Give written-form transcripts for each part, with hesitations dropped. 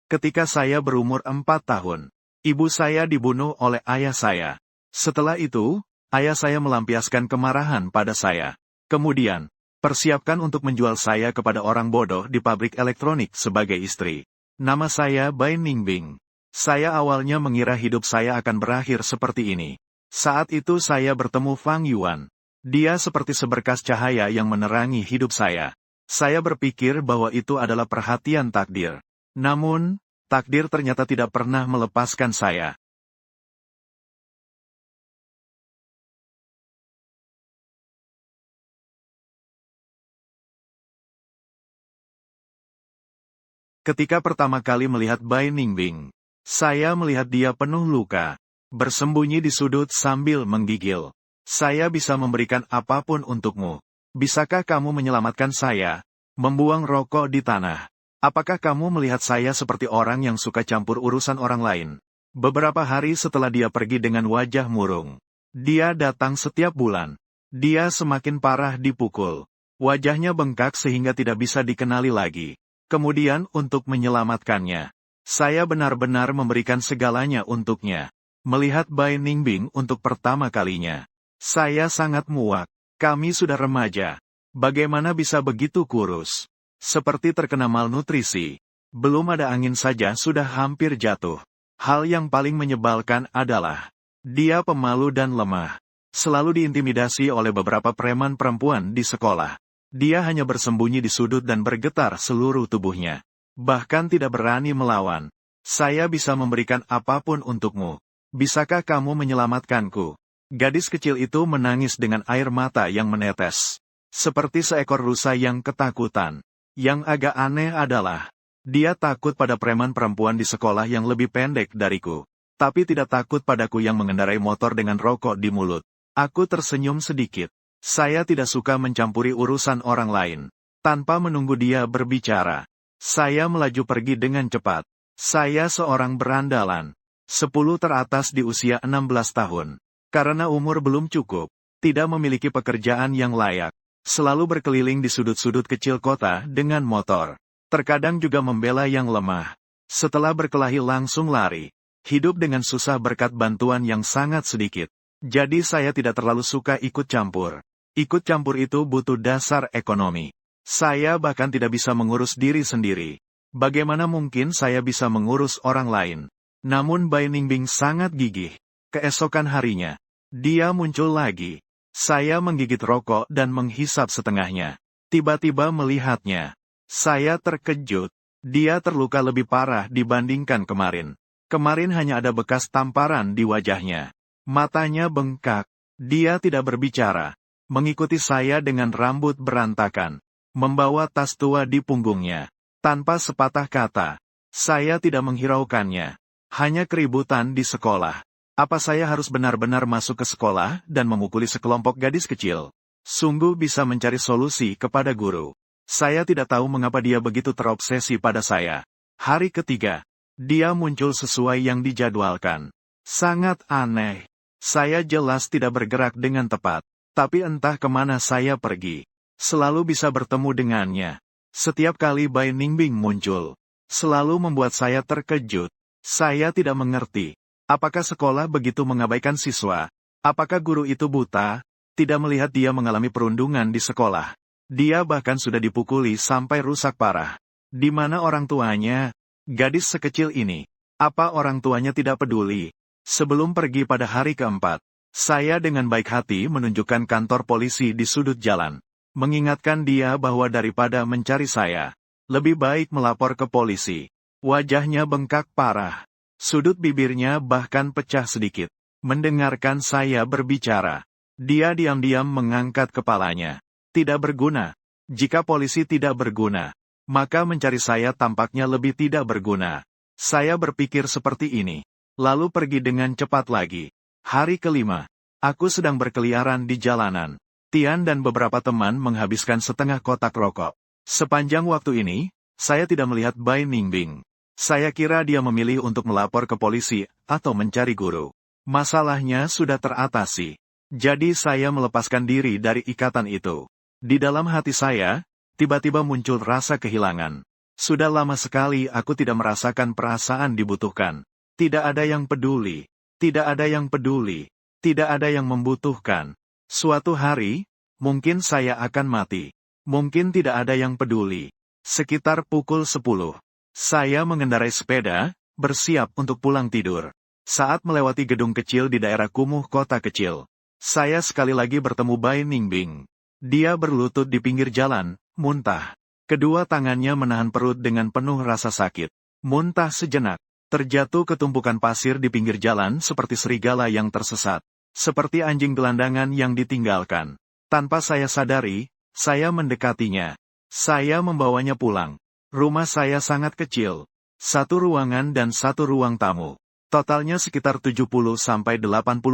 Ketika saya berumur 4 tahun, ibu saya dibunuh oleh ayah saya. Setelah itu, ayah saya melampiaskan kemarahan pada saya. Kemudian, persiapkan untuk menjual saya kepada orang bodoh di pabrik elektronik sebagai istri. Nama saya Bai Ningbing. Saya awalnya mengira hidup saya akan berakhir seperti ini. Saat itu saya bertemu Fang Yuan. Dia seperti seberkas cahaya yang menerangi hidup saya. Saya berpikir bahwa itu adalah perhatian takdir. Namun, takdir ternyata tidak pernah melepaskan saya. Ketika pertama kali melihat Bai Ningbing, saya melihat dia penuh luka, bersembunyi di sudut sambil menggigil. Saya bisa memberikan apapun untukmu. Bisakah kamu menyelamatkan saya? Membuang rokok di tanah. Apakah kamu melihat saya seperti orang yang suka campur urusan orang lain? Beberapa hari setelah dia pergi dengan wajah murung. Dia datang setiap bulan. Dia semakin parah dipukul. Wajahnya bengkak sehingga tidak bisa dikenali lagi. Kemudian untuk menyelamatkannya, saya benar-benar memberikan segalanya untuknya. Melihat Bai Ningbing untuk pertama kalinya, saya sangat muak. Kami sudah remaja. Bagaimana bisa begitu kurus? Seperti terkena malnutrisi. Belum ada angin saja sudah hampir jatuh. Hal yang paling menyebalkan adalah, dia pemalu dan lemah. Selalu diintimidasi oleh beberapa preman perempuan di sekolah. Dia hanya bersembunyi di sudut dan bergetar seluruh tubuhnya. Bahkan tidak berani melawan. Saya bisa memberikan apapun untukmu. Bisakah kamu menyelamatkanku? Gadis kecil itu menangis dengan air mata yang menetes. Seperti seekor rusa yang ketakutan. Yang agak aneh adalah, dia takut pada preman perempuan di sekolah yang lebih pendek dariku. Tapi tidak takut padaku yang mengendarai motor dengan rokok di mulut. Aku tersenyum sedikit. Saya tidak suka mencampuri urusan orang lain. Tanpa menunggu dia berbicara, saya melaju pergi dengan cepat. Saya seorang berandalan. 10 teratas di usia 16 tahun. Karena umur belum cukup, tidak memiliki pekerjaan yang layak. Selalu berkeliling di sudut-sudut kecil kota dengan motor. Terkadang juga membela yang lemah. Setelah berkelahi langsung lari. Hidup dengan susah berkat bantuan yang sangat sedikit. Jadi saya tidak terlalu suka ikut campur. Ikut campur itu butuh dasar ekonomi. Saya bahkan tidak bisa mengurus diri sendiri. Bagaimana mungkin saya bisa mengurus orang lain? Namun Bai Ningbing sangat gigih. Keesokan harinya, dia muncul lagi. Saya menggigit rokok dan menghisap setengahnya. Tiba-tiba melihatnya. Saya terkejut. Dia terluka lebih parah dibandingkan kemarin. Kemarin hanya ada bekas tamparan di wajahnya. Matanya bengkak. Dia tidak berbicara. Mengikuti saya dengan rambut berantakan. Membawa tas tua di punggungnya. Tanpa sepatah kata. Saya tidak menghiraukannya. Hanya keributan di sekolah. Apa saya harus benar-benar masuk ke sekolah dan memukuli sekelompok gadis kecil? Sungguh bisa mencari solusi kepada guru. Saya tidak tahu mengapa dia begitu terobsesi pada saya. Hari ketiga, dia muncul sesuai yang dijadwalkan. Sangat aneh. Saya jelas tidak bergerak dengan tepat. Tapi entah kemana saya pergi. Selalu bisa bertemu dengannya. Setiap kali Bai Ningbing muncul, selalu membuat saya terkejut. Saya tidak mengerti. Apakah sekolah begitu mengabaikan siswa? Apakah guru itu buta? Tidak melihat dia mengalami perundungan di sekolah. Dia bahkan sudah dipukuli sampai rusak parah. Di mana orang tuanya? Gadis sekecil ini. Apa orang tuanya tidak peduli? Sebelum pergi pada hari keempat, saya dengan baik hati menunjukkan kantor polisi di sudut jalan. Mengingatkan dia bahwa daripada mencari saya, lebih baik melapor ke polisi. Wajahnya bengkak parah. Sudut bibirnya bahkan pecah sedikit. Mendengarkan saya berbicara, dia diam-diam mengangkat kepalanya. Tidak berguna. Jika polisi tidak berguna, maka mencari saya tampaknya lebih tidak berguna. Saya berpikir seperti ini, lalu pergi dengan cepat lagi. Hari kelima, aku sedang berkeliaran di jalanan. Tian dan beberapa teman menghabiskan setengah kotak rokok. Sepanjang waktu ini, saya tidak melihat Bai Ningbing. Saya kira dia memilih untuk melapor ke polisi atau mencari guru. Masalahnya sudah teratasi. Jadi saya melepaskan diri dari ikatan itu. Di dalam hati saya, tiba-tiba muncul rasa kehilangan. Sudah lama sekali aku tidak merasakan perasaan dibutuhkan. Tidak ada yang peduli. Tidak ada yang peduli. Tidak ada yang membutuhkan. Suatu hari, mungkin saya akan mati. Mungkin tidak ada yang peduli. Sekitar pukul 10. Saya mengendarai sepeda, bersiap untuk pulang tidur. Saat melewati gedung kecil di daerah kumuh kota kecil, saya sekali lagi bertemu Bai Ningbing. Dia berlutut di pinggir jalan, muntah. Kedua tangannya menahan perut dengan penuh rasa sakit. Muntah sejenak, terjatuh ke tumpukan pasir di pinggir jalan seperti serigala yang tersesat. Seperti anjing gelandangan yang ditinggalkan. Tanpa saya sadari, saya mendekatinya. Saya membawanya pulang. Rumah saya sangat kecil. 1 ruangan dan 1 ruang tamu. Totalnya sekitar 70-80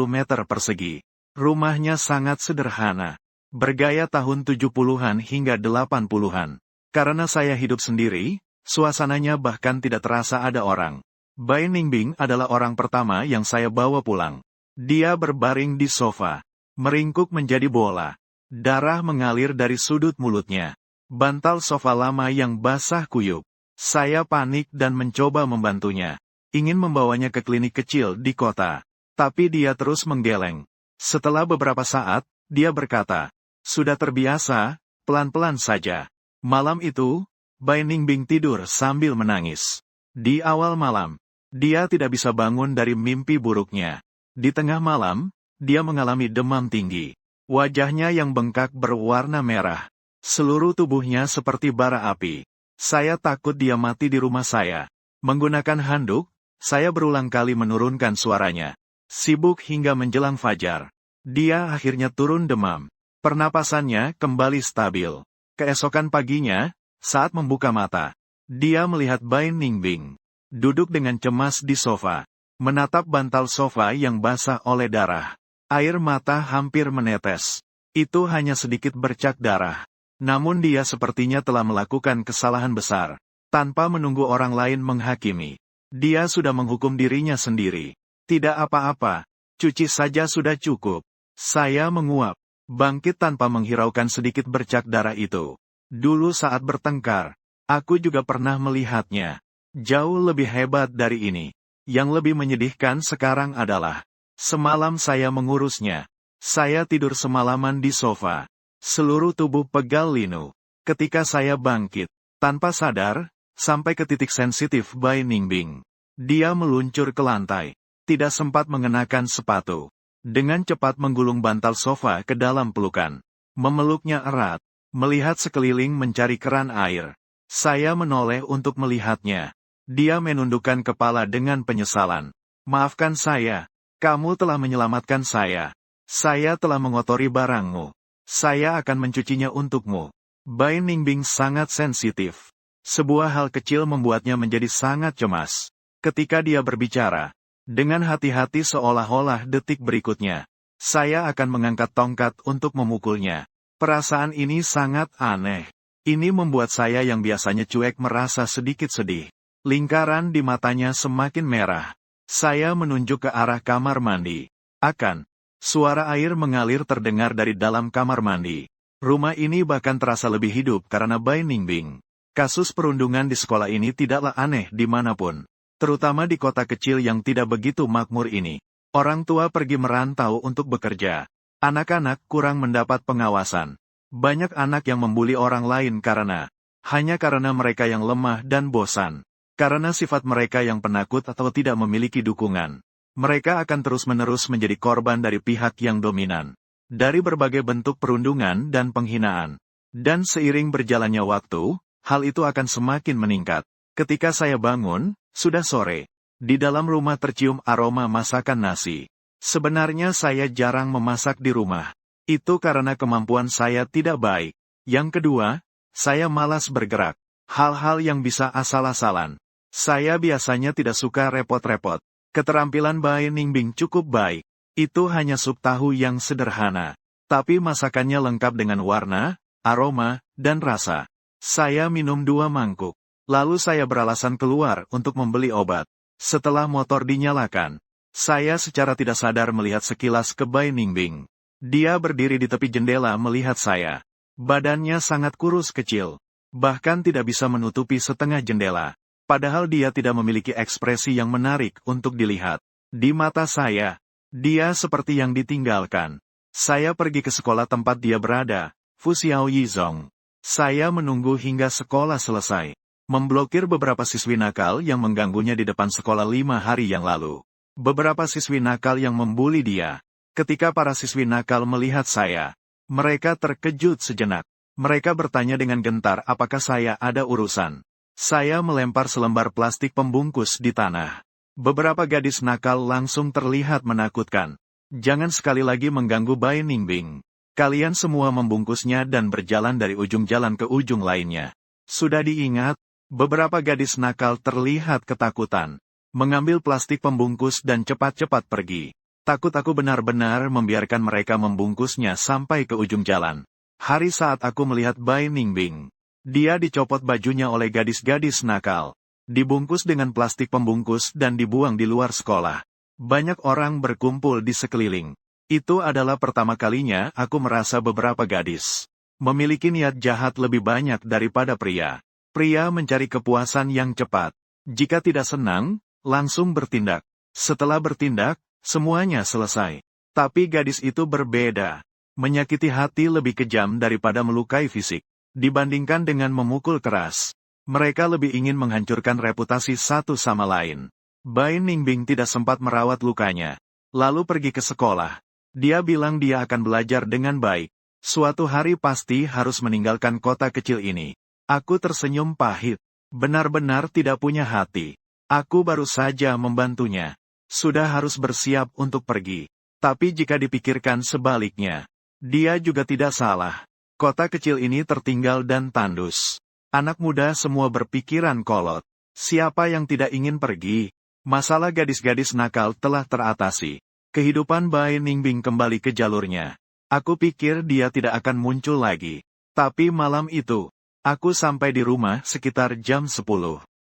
meter persegi. Rumahnya sangat sederhana. Bergaya tahun 70-an hingga 80-an. Karena saya hidup sendiri, suasananya bahkan tidak terasa ada orang. Bai Ningbing adalah orang pertama yang saya bawa pulang. Dia berbaring di sofa, meringkuk menjadi bola. Darah mengalir dari sudut mulutnya. Bantal sofa lama yang basah kuyup. Saya panik dan mencoba membantunya. Ingin membawanya ke klinik kecil di kota. Tapi dia terus menggeleng. Setelah beberapa saat, dia berkata, "Sudah terbiasa, pelan-pelan saja." Malam itu, Bai Ningbing tidur sambil menangis. Di awal malam, dia tidak bisa bangun dari mimpi buruknya. Di tengah malam, dia mengalami demam tinggi. Wajahnya yang bengkak berwarna merah. Seluruh tubuhnya seperti bara api. Saya takut dia mati di rumah saya. Menggunakan handuk, saya berulang kali menurunkan suaranya. Sibuk hingga menjelang fajar. Dia akhirnya turun demam. Pernapasannya kembali stabil. Keesokan paginya, saat membuka mata, dia melihat Bai Ningbing. Duduk dengan cemas di sofa. Menatap bantal sofa yang basah oleh darah. Air mata hampir menetes. Itu hanya sedikit bercak darah. Namun dia sepertinya telah melakukan kesalahan besar. Tanpa menunggu orang lain menghakimi. Dia sudah menghukum dirinya sendiri. Tidak apa-apa. Cuci saja sudah cukup. Saya menguap. Bangkit tanpa menghiraukan sedikit bercak darah itu. Dulu saat bertengkar, aku juga pernah melihatnya. Jauh lebih hebat dari ini. Yang lebih menyedihkan sekarang adalah, semalam saya mengurusnya. Saya tidur semalaman di sofa. Seluruh tubuh pegal linu. Ketika saya bangkit, tanpa sadar, sampai ke titik sensitif Bai Ningbing. Dia meluncur ke lantai. Tidak sempat mengenakan sepatu. Dengan cepat menggulung bantal sofa ke dalam pelukan. Memeluknya erat. Melihat sekeliling mencari keran air. Saya menoleh untuk melihatnya. Dia menundukkan kepala dengan penyesalan. "Maafkan saya. Kamu telah menyelamatkan saya. Saya telah mengotori barangmu. Saya akan mencucinya untukmu." Bai Ningbing sangat sensitif. Sebuah hal kecil membuatnya menjadi sangat cemas. Ketika dia berbicara, dengan hati-hati seolah-olah detik berikutnya, saya akan mengangkat tongkat untuk memukulnya. Perasaan ini sangat aneh. Ini membuat saya yang biasanya cuek merasa sedikit sedih. Lingkaran di matanya semakin merah. Saya menunjuk ke arah kamar mandi. Suara air mengalir terdengar dari dalam kamar mandi. Rumah ini bahkan terasa lebih hidup karena Bai Ningbing. Kasus perundungan di sekolah ini tidaklah aneh dimanapun. Terutama di kota kecil yang tidak begitu makmur ini. Orang tua pergi merantau untuk bekerja. Anak-anak kurang mendapat pengawasan. Banyak anak yang membuli orang lain hanya karena mereka yang lemah dan bosan. Karena sifat mereka yang penakut atau tidak memiliki dukungan. Mereka akan terus-menerus menjadi korban dari pihak yang dominan. Dari berbagai bentuk perundungan dan penghinaan. Dan seiring berjalannya waktu, hal itu akan semakin meningkat. Ketika saya bangun, sudah sore. Di dalam rumah tercium aroma masakan nasi. Sebenarnya saya jarang memasak di rumah. Itu karena kemampuan saya tidak baik. Yang kedua, saya malas bergerak. Hal-hal yang bisa asal-asalan. Saya biasanya tidak suka repot-repot. Keterampilan Bai Ningbing cukup baik. Itu hanya sup tahu yang sederhana. Tapi masakannya lengkap dengan warna, aroma, dan rasa. Saya minum 2 mangkuk. Lalu saya beralasan keluar untuk membeli obat. Setelah motor dinyalakan, saya secara tidak sadar melihat sekilas ke Bai Ningbing. Dia berdiri di tepi jendela melihat saya. Badannya sangat kurus kecil. Bahkan tidak bisa menutupi setengah jendela. Padahal dia tidak memiliki ekspresi yang menarik untuk dilihat. Di mata saya, dia seperti yang ditinggalkan. Saya pergi ke sekolah tempat dia berada, Fuxiao Yizong. Saya menunggu hingga sekolah selesai. Memblokir beberapa siswi nakal yang mengganggunya di depan sekolah 5 hari yang lalu. Beberapa siswi nakal yang membuli dia. Ketika para siswi nakal melihat saya, mereka terkejut sejenak. Mereka bertanya dengan gentar apakah saya ada urusan. Saya melempar selembar plastik pembungkus di tanah. Beberapa gadis nakal langsung terlihat menakutkan. Jangan sekali lagi mengganggu Bai Ningbing. Kalian semua membungkusnya dan berjalan dari ujung jalan ke ujung lainnya. Sudah diingat? Beberapa gadis nakal terlihat ketakutan. Mengambil plastik pembungkus dan cepat-cepat pergi. Takut aku benar-benar membiarkan mereka membungkusnya sampai ke ujung jalan. Hari saat aku melihat Bai Ningbing. Dia dicopot bajunya oleh gadis-gadis nakal. Dibungkus dengan plastik pembungkus dan dibuang di luar sekolah. Banyak orang berkumpul di sekeliling. Itu adalah pertama kalinya aku merasa beberapa gadis memiliki niat jahat lebih banyak daripada pria. Pria mencari kepuasan yang cepat. Jika tidak senang, langsung bertindak. Setelah bertindak, semuanya selesai. Tapi gadis itu berbeda. Menyakiti hati lebih kejam daripada melukai fisik. Dibandingkan dengan memukul keras. Mereka lebih ingin menghancurkan reputasi satu sama lain. Bai Ningbing tidak sempat merawat lukanya. Lalu pergi ke sekolah. Dia bilang dia akan belajar dengan baik. Suatu hari pasti harus meninggalkan kota kecil ini. Aku tersenyum pahit. Benar-benar tidak punya hati. Aku baru saja membantunya. Sudah harus bersiap untuk pergi. Tapi jika dipikirkan sebaliknya, dia juga tidak salah. Kota kecil ini tertinggal dan tandus. Anak muda semua berpikiran kolot. Siapa yang tidak ingin pergi? Masalah gadis-gadis nakal telah teratasi. Kehidupan Bai Ningbing kembali ke jalurnya. Aku pikir dia tidak akan muncul lagi. Tapi malam itu, aku sampai di rumah sekitar jam 10.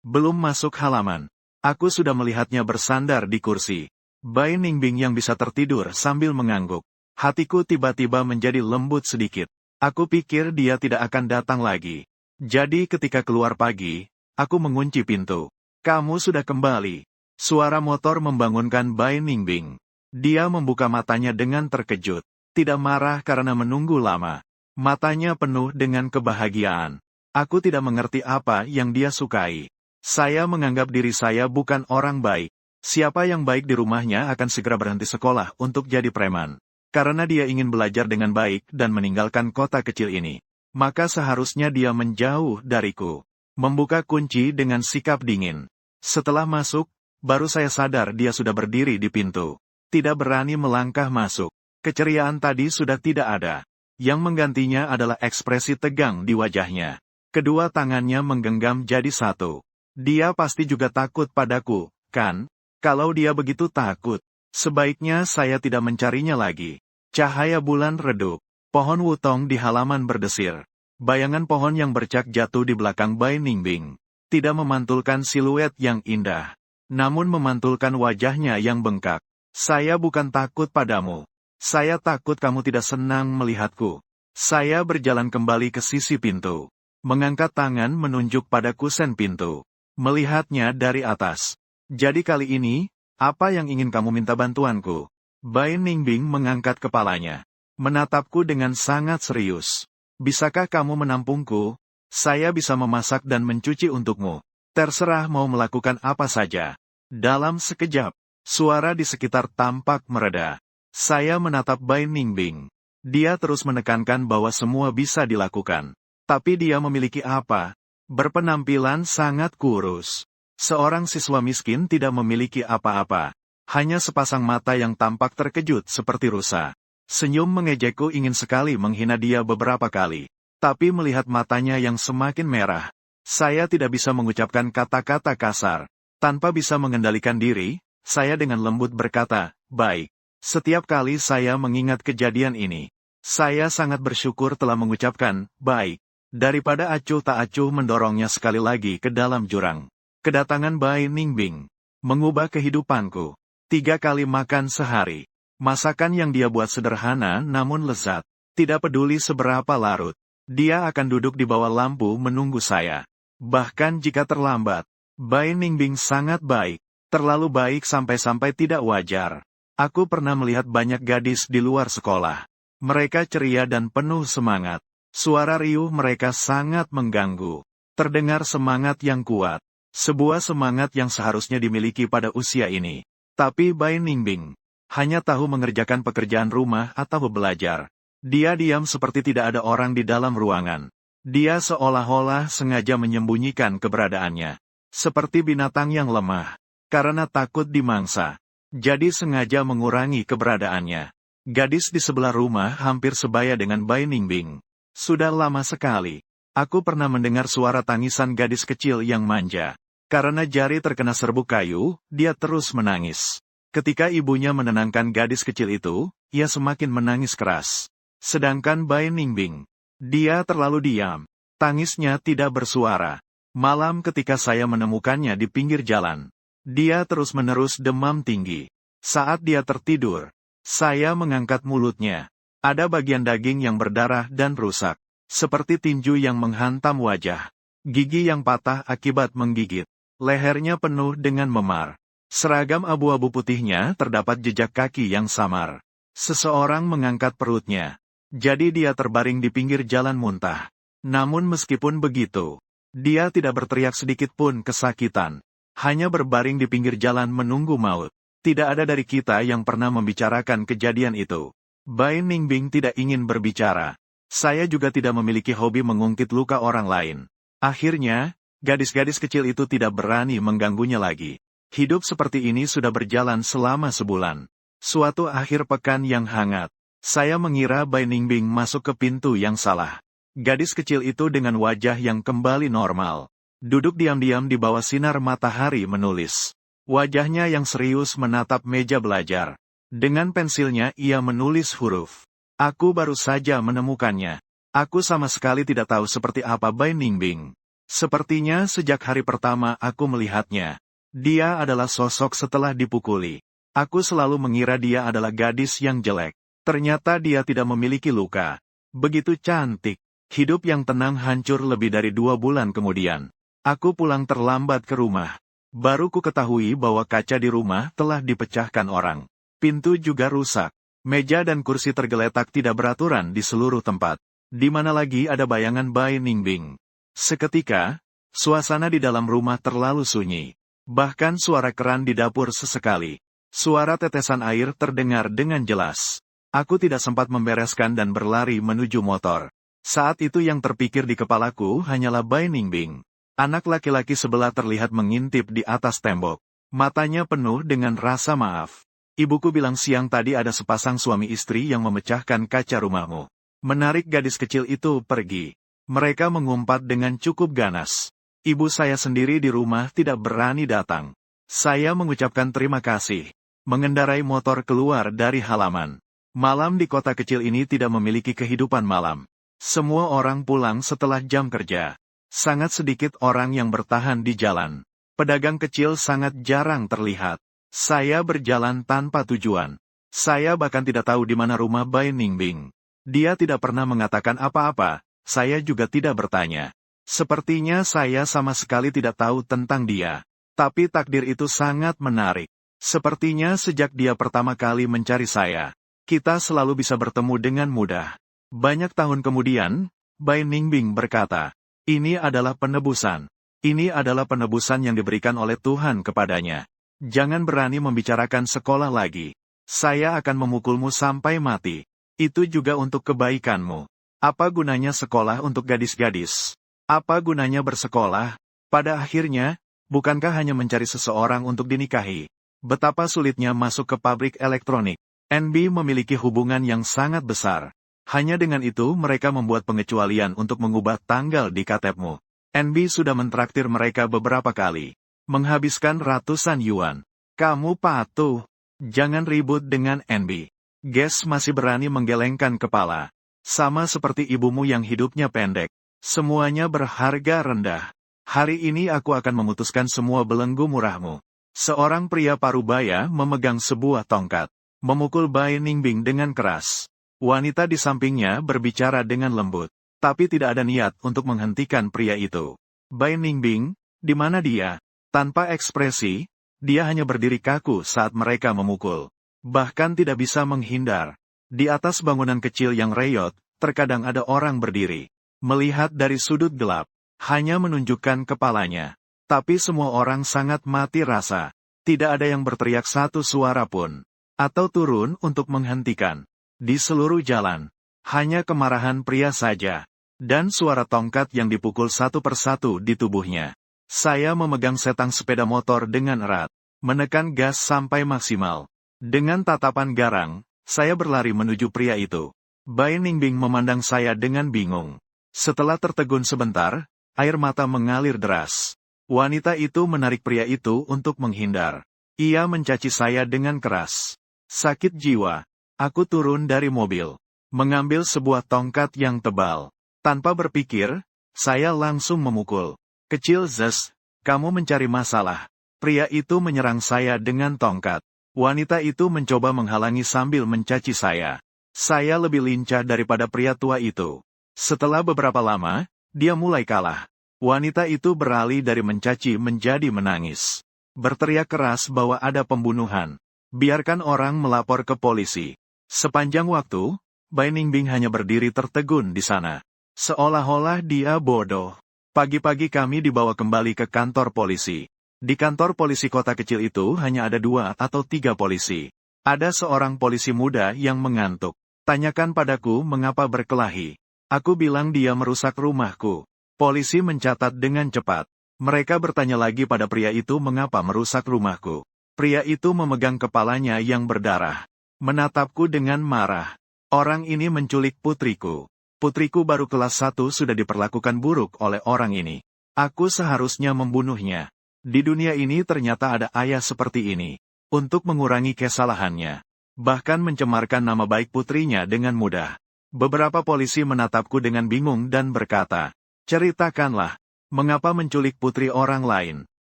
Belum masuk halaman. Aku sudah melihatnya bersandar di kursi. Bai Ningbing yang bisa tertidur sambil mengangguk. Hatiku tiba-tiba menjadi lembut sedikit. Aku pikir dia tidak akan datang lagi. Jadi ketika keluar pagi, aku mengunci pintu. Kamu sudah kembali. Suara motor membangunkan Bai Ningbing. Dia membuka matanya dengan terkejut. Tidak marah karena menunggu lama. Matanya penuh dengan kebahagiaan. Aku tidak mengerti apa yang dia sukai. Saya menganggap diri saya bukan orang baik. Siapa yang baik di rumahnya akan segera berhenti sekolah untuk jadi preman. Karena dia ingin belajar dengan baik dan meninggalkan kota kecil ini. Maka seharusnya dia menjauh dariku. Membuka kunci dengan sikap dingin. Setelah masuk, baru saya sadar dia sudah berdiri di pintu. Tidak berani melangkah masuk. Keceriaan tadi sudah tidak ada. Yang menggantinya adalah ekspresi tegang di wajahnya. Kedua tangannya menggenggam jadi satu. Dia pasti juga takut padaku, kan? Kalau dia begitu takut, sebaiknya saya tidak mencarinya lagi. Cahaya bulan redup. Pohon wutong di halaman berdesir. Bayangan pohon yang bercak jatuh di belakang Bai Ningbing. Tidak memantulkan siluet yang indah. Namun memantulkan wajahnya yang bengkak. Saya bukan takut padamu. Saya takut kamu tidak senang melihatku. Saya berjalan kembali ke sisi pintu. Mengangkat tangan menunjuk pada kusen pintu. Melihatnya dari atas. Jadi kali ini, apa yang ingin kamu minta bantuanku? Bai Ningbing mengangkat kepalanya. Menatapku dengan sangat serius. Bisakah kamu menampungku? Saya bisa memasak dan mencuci untukmu. Terserah mau melakukan apa saja. Dalam sekejap, suara di sekitar tampak mereda. Saya menatap Bai Ningbing. Dia terus menekankan bahwa semua bisa dilakukan. Tapi dia memiliki apa? Berpenampilan sangat kurus. Seorang siswa miskin tidak memiliki apa-apa. Hanya sepasang mata yang tampak terkejut seperti rusa. Senyum mengejekku ingin sekali menghina dia beberapa kali. Tapi melihat matanya yang semakin merah, saya tidak bisa mengucapkan kata-kata kasar. Tanpa bisa mengendalikan diri, saya dengan lembut berkata, baik. Setiap kali saya mengingat kejadian ini, saya sangat bersyukur telah mengucapkan, baik. Daripada acuh tak acuh mendorongnya sekali lagi ke dalam jurang. Kedatangan Bai Ningbing mengubah kehidupanku. 3 kali makan sehari. Masakan yang dia buat sederhana namun lezat. Tidak peduli seberapa larut. Dia akan duduk di bawah lampu menunggu saya. Bahkan jika terlambat, Bai Ningbing sangat baik. Terlalu baik sampai-sampai tidak wajar. Aku pernah melihat banyak gadis di luar sekolah. Mereka ceria dan penuh semangat. Suara riuh mereka sangat mengganggu. Terdengar semangat yang kuat. Sebuah semangat yang seharusnya dimiliki pada usia ini. Tapi Bai Ningbing hanya tahu mengerjakan pekerjaan rumah atau belajar. Dia diam seperti tidak ada orang di dalam ruangan. Dia seolah-olah sengaja menyembunyikan keberadaannya. Seperti binatang yang lemah. Karena takut dimangsa. Jadi sengaja mengurangi keberadaannya. Gadis di sebelah rumah hampir sebaya dengan Bai Ningbing. Sudah lama sekali. Aku pernah mendengar suara tangisan gadis kecil yang manja. Karena jari terkena serbuk kayu, dia terus menangis. Ketika ibunya menenangkan gadis kecil itu, ia semakin menangis keras. Sedangkan Bai Ningbing, dia terlalu diam. Tangisnya tidak bersuara. Malam ketika saya menemukannya di pinggir jalan, dia terus-menerus demam tinggi. Saat dia tertidur, saya mengangkat mulutnya. Ada bagian daging yang berdarah dan rusak. Seperti tinju yang menghantam wajah. Gigi yang patah akibat menggigit. Lehernya penuh dengan memar. Seragam abu-abu putihnya terdapat jejak kaki yang samar. Seseorang mengangkat perutnya. Jadi dia terbaring di pinggir jalan muntah. Namun meskipun begitu, dia tidak berteriak sedikit pun kesakitan. Hanya berbaring di pinggir jalan menunggu maut. Tidak ada dari kita yang pernah membicarakan kejadian itu. Bai Ningbing tidak ingin berbicara. Saya juga tidak memiliki hobi mengungkit luka orang lain. Akhirnya, gadis-gadis kecil itu tidak berani mengganggunya lagi. Hidup seperti ini sudah berjalan selama sebulan. Suatu akhir pekan yang hangat, saya mengira Bai Ningbing masuk ke pintu yang salah. Gadis kecil itu dengan wajah yang kembali normal. Duduk diam-diam di bawah sinar matahari menulis. Wajahnya yang serius menatap meja belajar. Dengan pensilnya ia menulis huruf. Aku baru saja menemukannya. Aku sama sekali tidak tahu seperti apa Bai Ningbing. Sepertinya sejak hari pertama aku melihatnya. Dia adalah sosok setelah dipukuli. Aku selalu mengira dia adalah gadis yang jelek. Ternyata dia tidak memiliki luka. Begitu cantik. Hidup yang tenang hancur lebih dari 2 bulan kemudian. Aku pulang terlambat ke rumah. Baru ku ketahui bahwa kaca di rumah telah dipecahkan orang. Pintu juga rusak. Meja dan kursi tergeletak tidak beraturan di seluruh tempat. Di mana lagi ada bayangan Bai Ningbing. Seketika, suasana di dalam rumah terlalu sunyi. Bahkan suara keran di dapur sesekali. Suara tetesan air terdengar dengan jelas. Aku tidak sempat membereskan dan berlari menuju motor. Saat itu yang terpikir di kepalaku hanyalah Bai Ningbing. Anak laki-laki sebelah terlihat mengintip di atas tembok. Matanya penuh dengan rasa maaf. Ibuku bilang siang tadi ada sepasang suami istri yang memecahkan kaca rumahmu. Menarik gadis kecil itu pergi. Mereka mengumpat dengan cukup ganas. Ibu saya sendiri di rumah tidak berani datang. Saya mengucapkan terima kasih. Mengendarai motor keluar dari halaman. Malam di kota kecil ini tidak memiliki kehidupan malam. Semua orang pulang setelah jam kerja. Sangat sedikit orang yang bertahan di jalan. Pedagang kecil sangat jarang terlihat. Saya berjalan tanpa tujuan. Saya bahkan tidak tahu di mana rumah Bai Ningbing. Dia tidak pernah mengatakan apa-apa, saya juga tidak bertanya. Sepertinya saya sama sekali tidak tahu tentang dia. Tapi takdir itu sangat menarik. Sepertinya sejak dia pertama kali mencari saya, kita selalu bisa bertemu dengan mudah. Banyak tahun kemudian, Bai Ningbing berkata, ini adalah penebusan. Ini adalah penebusan yang diberikan oleh Tuhan kepadanya. Jangan berani membicarakan sekolah lagi. Saya akan memukulmu sampai mati. Itu juga untuk kebaikanmu. Apa gunanya sekolah untuk gadis-gadis? Apa gunanya bersekolah? Pada akhirnya, bukankah hanya mencari seseorang untuk dinikahi? Betapa sulitnya masuk ke pabrik elektronik. NB memiliki hubungan yang sangat besar. Hanya dengan itu mereka membuat pengecualian untuk mengubah tanggal di KTP-mu. NB sudah mentraktir mereka beberapa kali. Menghabiskan ratusan yuan. Kamu patuh. Jangan ribut dengan NB. Ges masih berani menggelengkan kepala. Sama seperti ibumu yang hidupnya pendek. Semuanya berharga rendah. Hari ini aku akan memutuskan semua belenggu murahmu. Seorang pria parubaya memegang sebuah tongkat. Memukul Bai Ningbing dengan keras. Wanita di sampingnya berbicara dengan lembut. tapi tidak ada niat untuk menghentikan pria itu. Bai Ningbing, di mana dia? Tanpa ekspresi, dia hanya berdiri kaku saat mereka memukul. Bahkan tidak bisa menghindar. Di atas bangunan kecil yang reyot, terkadang ada orang berdiri. Melihat dari sudut gelap, hanya menunjukkan kepalanya. Tapi semua orang sangat mati rasa. Tidak ada yang berteriak satu suara pun. Atau turun untuk menghentikan. Di seluruh jalan, hanya kemarahan pria saja. Dan suara tongkat yang dipukul satu persatu di tubuhnya. Saya memegang setang sepeda motor dengan erat. Menekan gas sampai maksimal. Dengan tatapan garang, saya berlari menuju pria itu. Bai Ningbing memandang saya dengan bingung. Setelah tertegun sebentar, air mata mengalir deras. Wanita itu menarik pria itu untuk menghindar. Ia mencaci saya dengan keras. Sakit jiwa. Aku turun dari mobil. Mengambil sebuah tongkat yang tebal. Tanpa berpikir, saya langsung memukul. Kecil Zes, kamu mencari masalah. Pria itu menyerang saya dengan tongkat. Wanita itu mencoba menghalangi sambil mencaci saya. Saya lebih lincah daripada pria tua itu. Setelah beberapa lama, dia mulai kalah. Wanita itu beralih dari mencaci menjadi menangis. Berteriak keras bahwa ada pembunuhan. Biarkan orang melapor ke polisi. Sepanjang waktu, Bai Ningbing hanya berdiri tertegun di sana. Seolah-olah dia bodoh. Pagi-pagi kami dibawa kembali ke kantor polisi. Di kantor polisi kota kecil itu hanya ada 2 atau 3 polisi. Ada seorang polisi muda yang mengantuk. Tanyakan padaku mengapa berkelahi. Aku bilang dia merusak rumahku. Polisi mencatat dengan cepat. Mereka bertanya lagi pada pria itu mengapa merusak rumahku. Pria itu memegang kepalanya yang berdarah. Menatapku dengan marah. Orang ini menculik putriku. Putriku baru kelas 1 sudah diperlakukan buruk oleh orang ini. Aku seharusnya membunuhnya. Di dunia ini ternyata ada ayah seperti ini. Untuk mengurangi kesalahannya. Bahkan mencemarkan nama baik putrinya dengan mudah. Beberapa polisi menatapku dengan bingung dan berkata, ceritakanlah, mengapa menculik putri orang lain?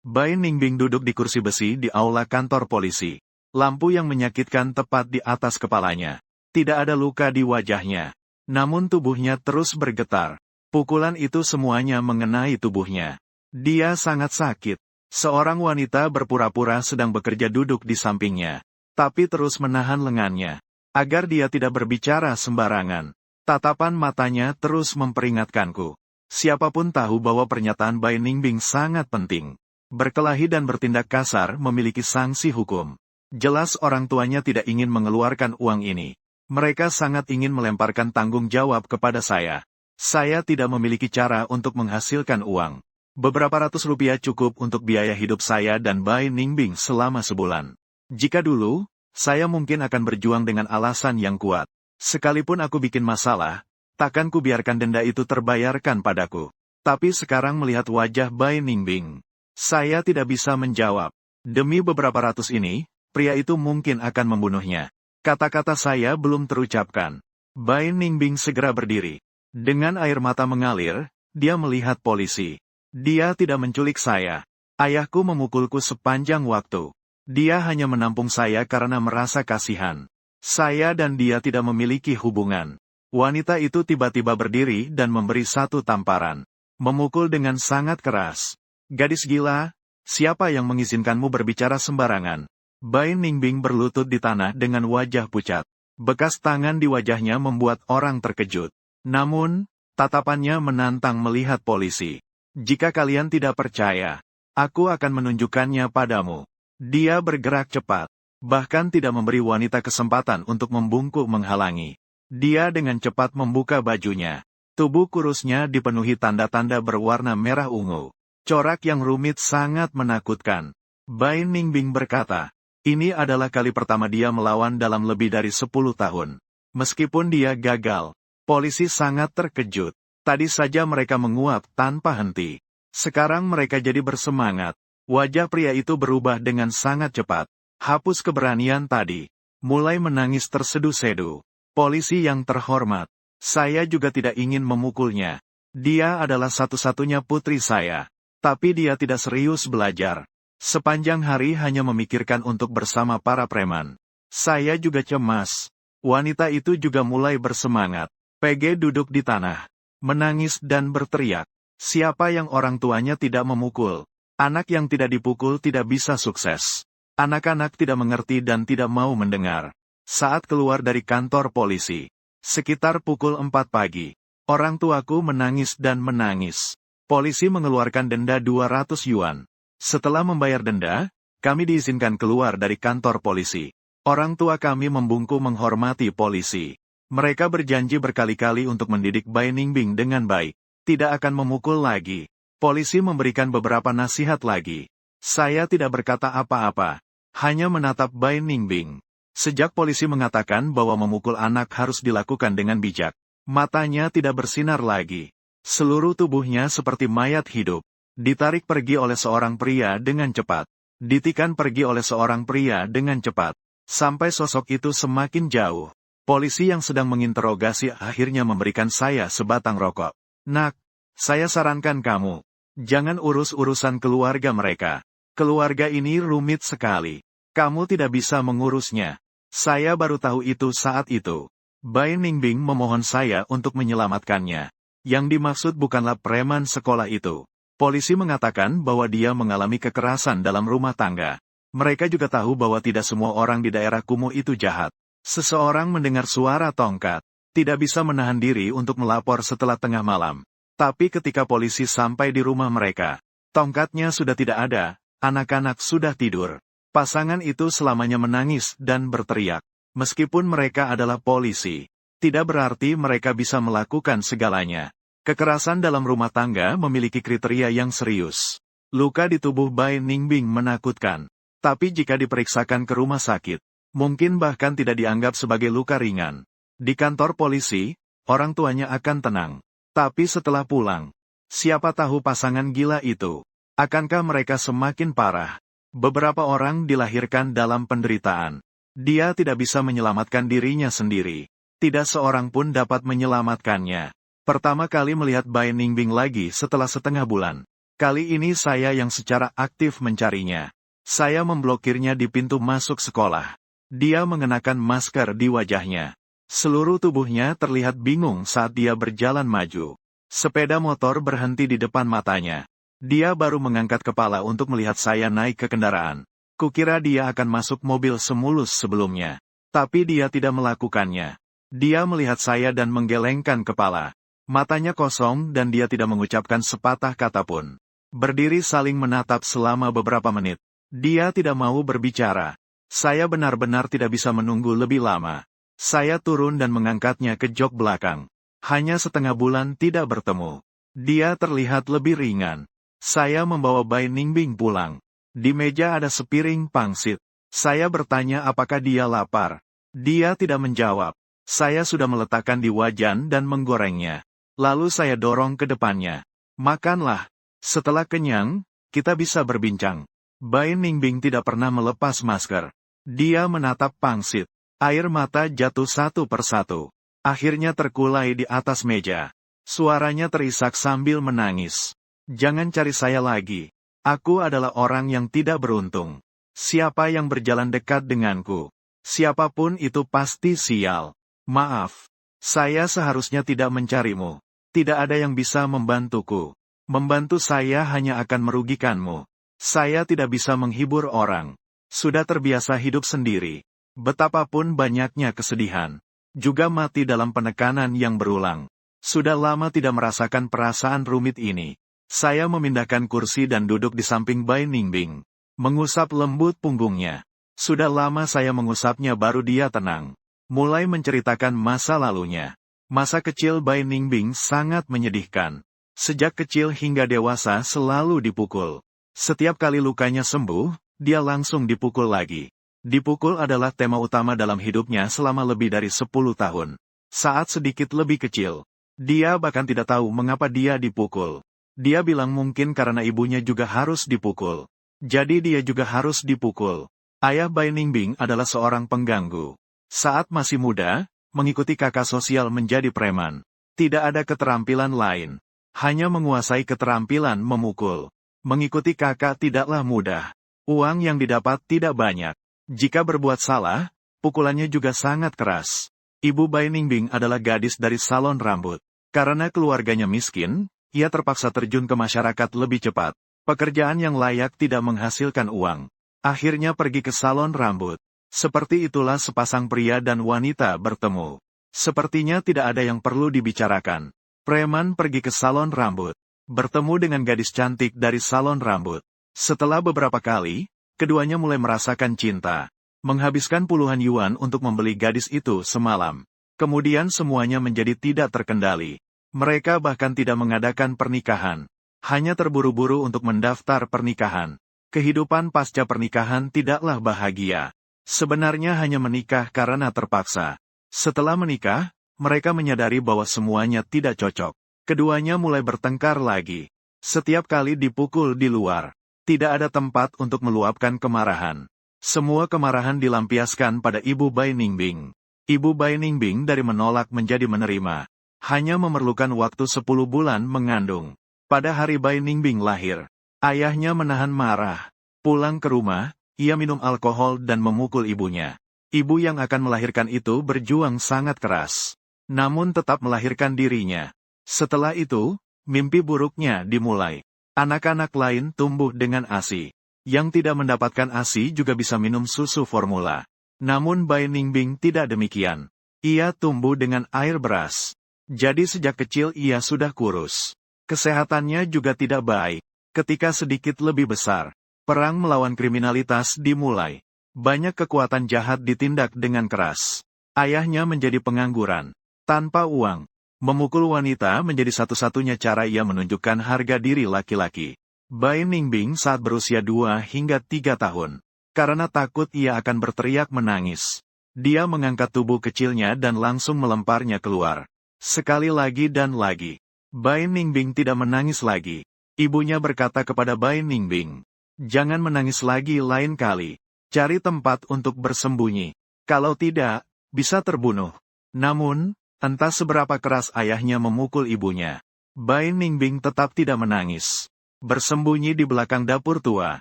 Bai Ningbing duduk di kursi besi di aula kantor polisi. Lampu yang menyakitkan tepat di atas kepalanya. Tidak ada luka di wajahnya. Namun tubuhnya terus bergetar. Pukulan itu semuanya mengenai tubuhnya. Dia sangat sakit. Seorang wanita berpura-pura sedang bekerja duduk di sampingnya. Tapi terus menahan lengannya. Agar dia tidak berbicara sembarangan. Tatapan matanya terus memperingatkanku. Siapapun tahu bahwa pernyataan Bai Ningbing sangat penting. Berkelahi dan bertindak kasar memiliki sanksi hukum. Jelas orang tuanya tidak ingin mengeluarkan uang ini. Mereka sangat ingin melemparkan tanggung jawab kepada saya. Saya tidak memiliki cara untuk menghasilkan uang. Beberapa ratus rupiah cukup untuk biaya hidup saya dan Bai Ningbing selama sebulan. Jika dulu, saya mungkin akan berjuang dengan alasan yang kuat. Sekalipun aku bikin masalah, takkan ku biarkan denda itu terbayarkan padaku. Tapi sekarang melihat wajah Bai Ningbing, saya tidak bisa menjawab. Demi beberapa ratus ini, pria itu mungkin akan membunuhnya. Kata-kata saya belum terucapkan. Bai Ningbing segera berdiri. Dengan air mata mengalir, dia melihat polisi. Dia tidak menculik saya. Ayahku memukulku sepanjang waktu. Dia hanya menampung saya karena merasa kasihan. Saya dan dia tidak memiliki hubungan. Wanita itu tiba-tiba berdiri dan memberi satu tamparan. Memukul dengan sangat keras. Gadis gila, siapa yang mengizinkanmu berbicara sembarangan? Bai Ningbing berlutut di tanah dengan wajah pucat. Bekas tangan di wajahnya membuat orang terkejut. Namun, tatapannya menantang melihat polisi. Jika kalian tidak percaya, aku akan menunjukkannya padamu. Dia bergerak cepat. Bahkan tidak memberi wanita kesempatan untuk membungkuk menghalangi. Dia dengan cepat membuka bajunya. Tubuh kurusnya dipenuhi tanda-tanda berwarna merah ungu. Corak yang rumit sangat menakutkan. Bai Ningbing berkata, ini adalah kali pertama dia melawan dalam lebih dari 10 tahun. Meskipun dia gagal, polisi sangat terkejut. Tadi saja mereka menguap tanpa henti. Sekarang mereka jadi bersemangat. Wajah pria itu berubah dengan sangat cepat. Hapus keberanian tadi. Mulai menangis tersedu-sedu. Polisi yang terhormat. Saya juga tidak ingin memukulnya. Dia adalah satu-satunya putri saya. Tapi dia tidak serius belajar. Sepanjang hari hanya memikirkan untuk bersama para preman. Saya juga cemas. Wanita itu juga mulai bersemangat. PG duduk di tanah. menangis dan berteriak. Siapa yang orang tuanya tidak memukul? Anak yang tidak dipukul tidak bisa sukses. Anak-anak tidak mengerti dan tidak mau mendengar. Saat keluar dari kantor polisi, sekitar pukul 4 pagi, orang tuaku menangis dan menangis. Polisi mengeluarkan denda 200 yuan. Setelah membayar denda, kami diizinkan keluar dari kantor polisi. Orang tua kami membungkuk menghormati polisi. Mereka berjanji berkali-kali untuk mendidik Bai Ningbing dengan baik. Tidak akan memukul lagi. Polisi memberikan beberapa nasihat lagi. Saya tidak berkata apa-apa. Hanya menatap Bai Ningbing. Sejak polisi mengatakan bahwa memukul anak harus dilakukan dengan bijak, matanya tidak bersinar lagi. Seluruh tubuhnya seperti mayat hidup. Ditarik pergi oleh seorang pria dengan cepat. Ditikan pergi oleh seorang pria dengan cepat. Sampai sosok itu semakin jauh. Polisi yang sedang menginterogasi akhirnya memberikan saya sebatang rokok. Nak, saya sarankan kamu. Jangan urus urusan keluarga mereka. Keluarga ini rumit sekali. Kamu tidak bisa mengurusnya. Saya baru tahu itu saat itu. Bai Ningbing memohon saya untuk menyelamatkannya. Yang dimaksud bukanlah preman sekolah itu. Polisi mengatakan bahwa dia mengalami kekerasan dalam rumah tangga. Mereka juga tahu bahwa tidak semua orang di daerah kumuh itu jahat. Seseorang mendengar suara tongkat. Tidak bisa menahan diri untuk melapor setelah tengah malam. Tapi ketika polisi sampai di rumah mereka, tongkatnya sudah tidak ada, anak-anak sudah tidur. Pasangan itu selamanya menangis dan berteriak. Meskipun mereka adalah polisi, tidak berarti mereka bisa melakukan segalanya. Kekerasan dalam rumah tangga memiliki kriteria yang serius. Luka di tubuh Bai Ningbing menakutkan. Tapi jika diperiksakan ke rumah sakit, mungkin bahkan tidak dianggap sebagai luka ringan. Di kantor polisi, orang tuanya akan tenang. Tapi setelah pulang, siapa tahu pasangan gila itu, akankah mereka semakin parah? Beberapa orang dilahirkan dalam penderitaan. Dia tidak bisa menyelamatkan dirinya sendiri. Tidak seorang pun dapat menyelamatkannya. Pertama kali melihat Bai Ningbing lagi setelah setengah bulan. Kali ini saya yang secara aktif mencarinya. Saya memblokirnya di pintu masuk sekolah. Dia mengenakan masker di wajahnya. Seluruh tubuhnya terlihat bingung saat dia berjalan maju. Sepeda motor berhenti di depan matanya. Dia baru mengangkat kepala untuk melihat saya naik ke kendaraan. Kukira dia akan masuk mobil semulus sebelumnya. Tapi dia tidak melakukannya. Dia melihat saya dan menggelengkan kepala. Matanya kosong dan dia tidak mengucapkan sepatah kata pun. Berdiri saling menatap selama beberapa menit. Dia tidak mau berbicara. Saya benar-benar tidak bisa menunggu lebih lama. Saya turun dan mengangkatnya ke jok belakang. Hanya setengah bulan tidak bertemu. Dia terlihat lebih ringan. Saya membawa Bai Ningbing pulang. Di meja ada sepiring pangsit. Saya bertanya apakah dia lapar. Dia tidak menjawab. Saya sudah meletakkan di wajan dan menggorengnya. Lalu saya dorong ke depannya. Makanlah. Setelah kenyang, kita bisa berbincang. Bai Ningbing tidak pernah melepas masker. Dia menatap pangsit. Air mata jatuh satu persatu. Akhirnya terkulai di atas meja. Suaranya terisak sambil menangis. Jangan cari saya lagi. Aku adalah orang yang tidak beruntung. Siapa yang berjalan dekat denganku? Siapapun itu pasti sial. Maaf. Saya seharusnya tidak mencarimu. Tidak ada yang bisa membantuku. Membantu saya hanya akan merugikanmu. Saya tidak bisa menghibur orang. Sudah terbiasa hidup sendiri. Betapapun banyaknya kesedihan. Juga mati dalam penekanan yang berulang. Sudah lama tidak merasakan perasaan rumit ini. Saya memindahkan kursi dan duduk di samping Bai Ningbing. Mengusap lembut punggungnya. Sudah lama saya mengusapnya baru dia tenang. Mulai menceritakan masa lalunya. Masa kecil Bai Ningbing sangat menyedihkan. Sejak kecil hingga dewasa selalu dipukul. Setiap kali lukanya sembuh, dia langsung dipukul lagi. Dipukul adalah tema utama dalam hidupnya selama lebih dari 10 tahun. Saat sedikit lebih kecil, dia bahkan tidak tahu mengapa dia dipukul. Dia bilang mungkin karena ibunya juga harus dipukul. Jadi dia juga harus dipukul. Ayah Bai Ningbing adalah seorang pengganggu. Saat masih muda, mengikuti kakak sosial menjadi preman. Tidak ada keterampilan lain. Hanya menguasai keterampilan memukul. Mengikuti kakak tidaklah mudah. Uang yang didapat tidak banyak. Jika berbuat salah, pukulannya juga sangat keras. Ibu Bai Ningbing adalah gadis dari salon rambut. Karena keluarganya miskin, ia terpaksa terjun ke masyarakat lebih cepat. Pekerjaan yang layak tidak menghasilkan uang. Akhirnya pergi ke salon rambut. Seperti itulah sepasang pria dan wanita bertemu. Sepertinya tidak ada yang perlu dibicarakan. Preman pergi ke salon rambut. Bertemu dengan gadis cantik dari salon rambut. Setelah beberapa kali, keduanya mulai merasakan cinta. Menghabiskan puluhan yuan untuk membeli gadis itu semalam. Kemudian semuanya menjadi tidak terkendali. Mereka bahkan tidak mengadakan pernikahan. Hanya terburu-buru untuk mendaftar pernikahan. Kehidupan pasca pernikahan tidaklah bahagia. Sebenarnya hanya menikah karena terpaksa. Setelah menikah, mereka menyadari bahwa semuanya tidak cocok. Keduanya mulai bertengkar lagi. Setiap kali dipukul di luar, tidak ada tempat untuk meluapkan kemarahan. Semua kemarahan dilampiaskan pada Ibu Bai Ningbing. Ibu Bai Ningbing dari menolak menjadi menerima. Hanya memerlukan waktu 10 bulan mengandung. Pada hari Bai Ningbing lahir, ayahnya menahan marah. Pulang ke rumah, ia minum alkohol dan memukul ibunya. Ibu yang akan melahirkan itu berjuang sangat keras. Namun tetap melahirkan dirinya. Setelah itu, mimpi buruknya dimulai. Anak-anak lain tumbuh dengan ASI. Yang tidak mendapatkan ASI juga bisa minum susu formula. Namun Bai Ningbing tidak demikian. Ia tumbuh dengan air beras. Jadi sejak kecil ia sudah kurus. Kesehatannya juga tidak baik. Ketika sedikit lebih besar, perang melawan kriminalitas dimulai. Banyak kekuatan jahat ditindak dengan keras. Ayahnya menjadi pengangguran. Tanpa uang. Memukul wanita menjadi satu-satunya cara ia menunjukkan harga diri laki-laki. Bai Ningbing saat berusia 2 hingga 3 tahun. Karena takut ia akan berteriak menangis. Dia mengangkat tubuh kecilnya dan langsung melemparnya keluar. Sekali lagi dan lagi. Bai Ningbing tidak menangis lagi. Ibunya berkata kepada Bai Ningbing, "Jangan menangis lagi lain kali. Cari tempat untuk bersembunyi. Kalau tidak, bisa terbunuh." Namun, entah seberapa keras ayahnya memukul ibunya. Bai Ningbing tetap tidak menangis. Bersembunyi di belakang dapur tua.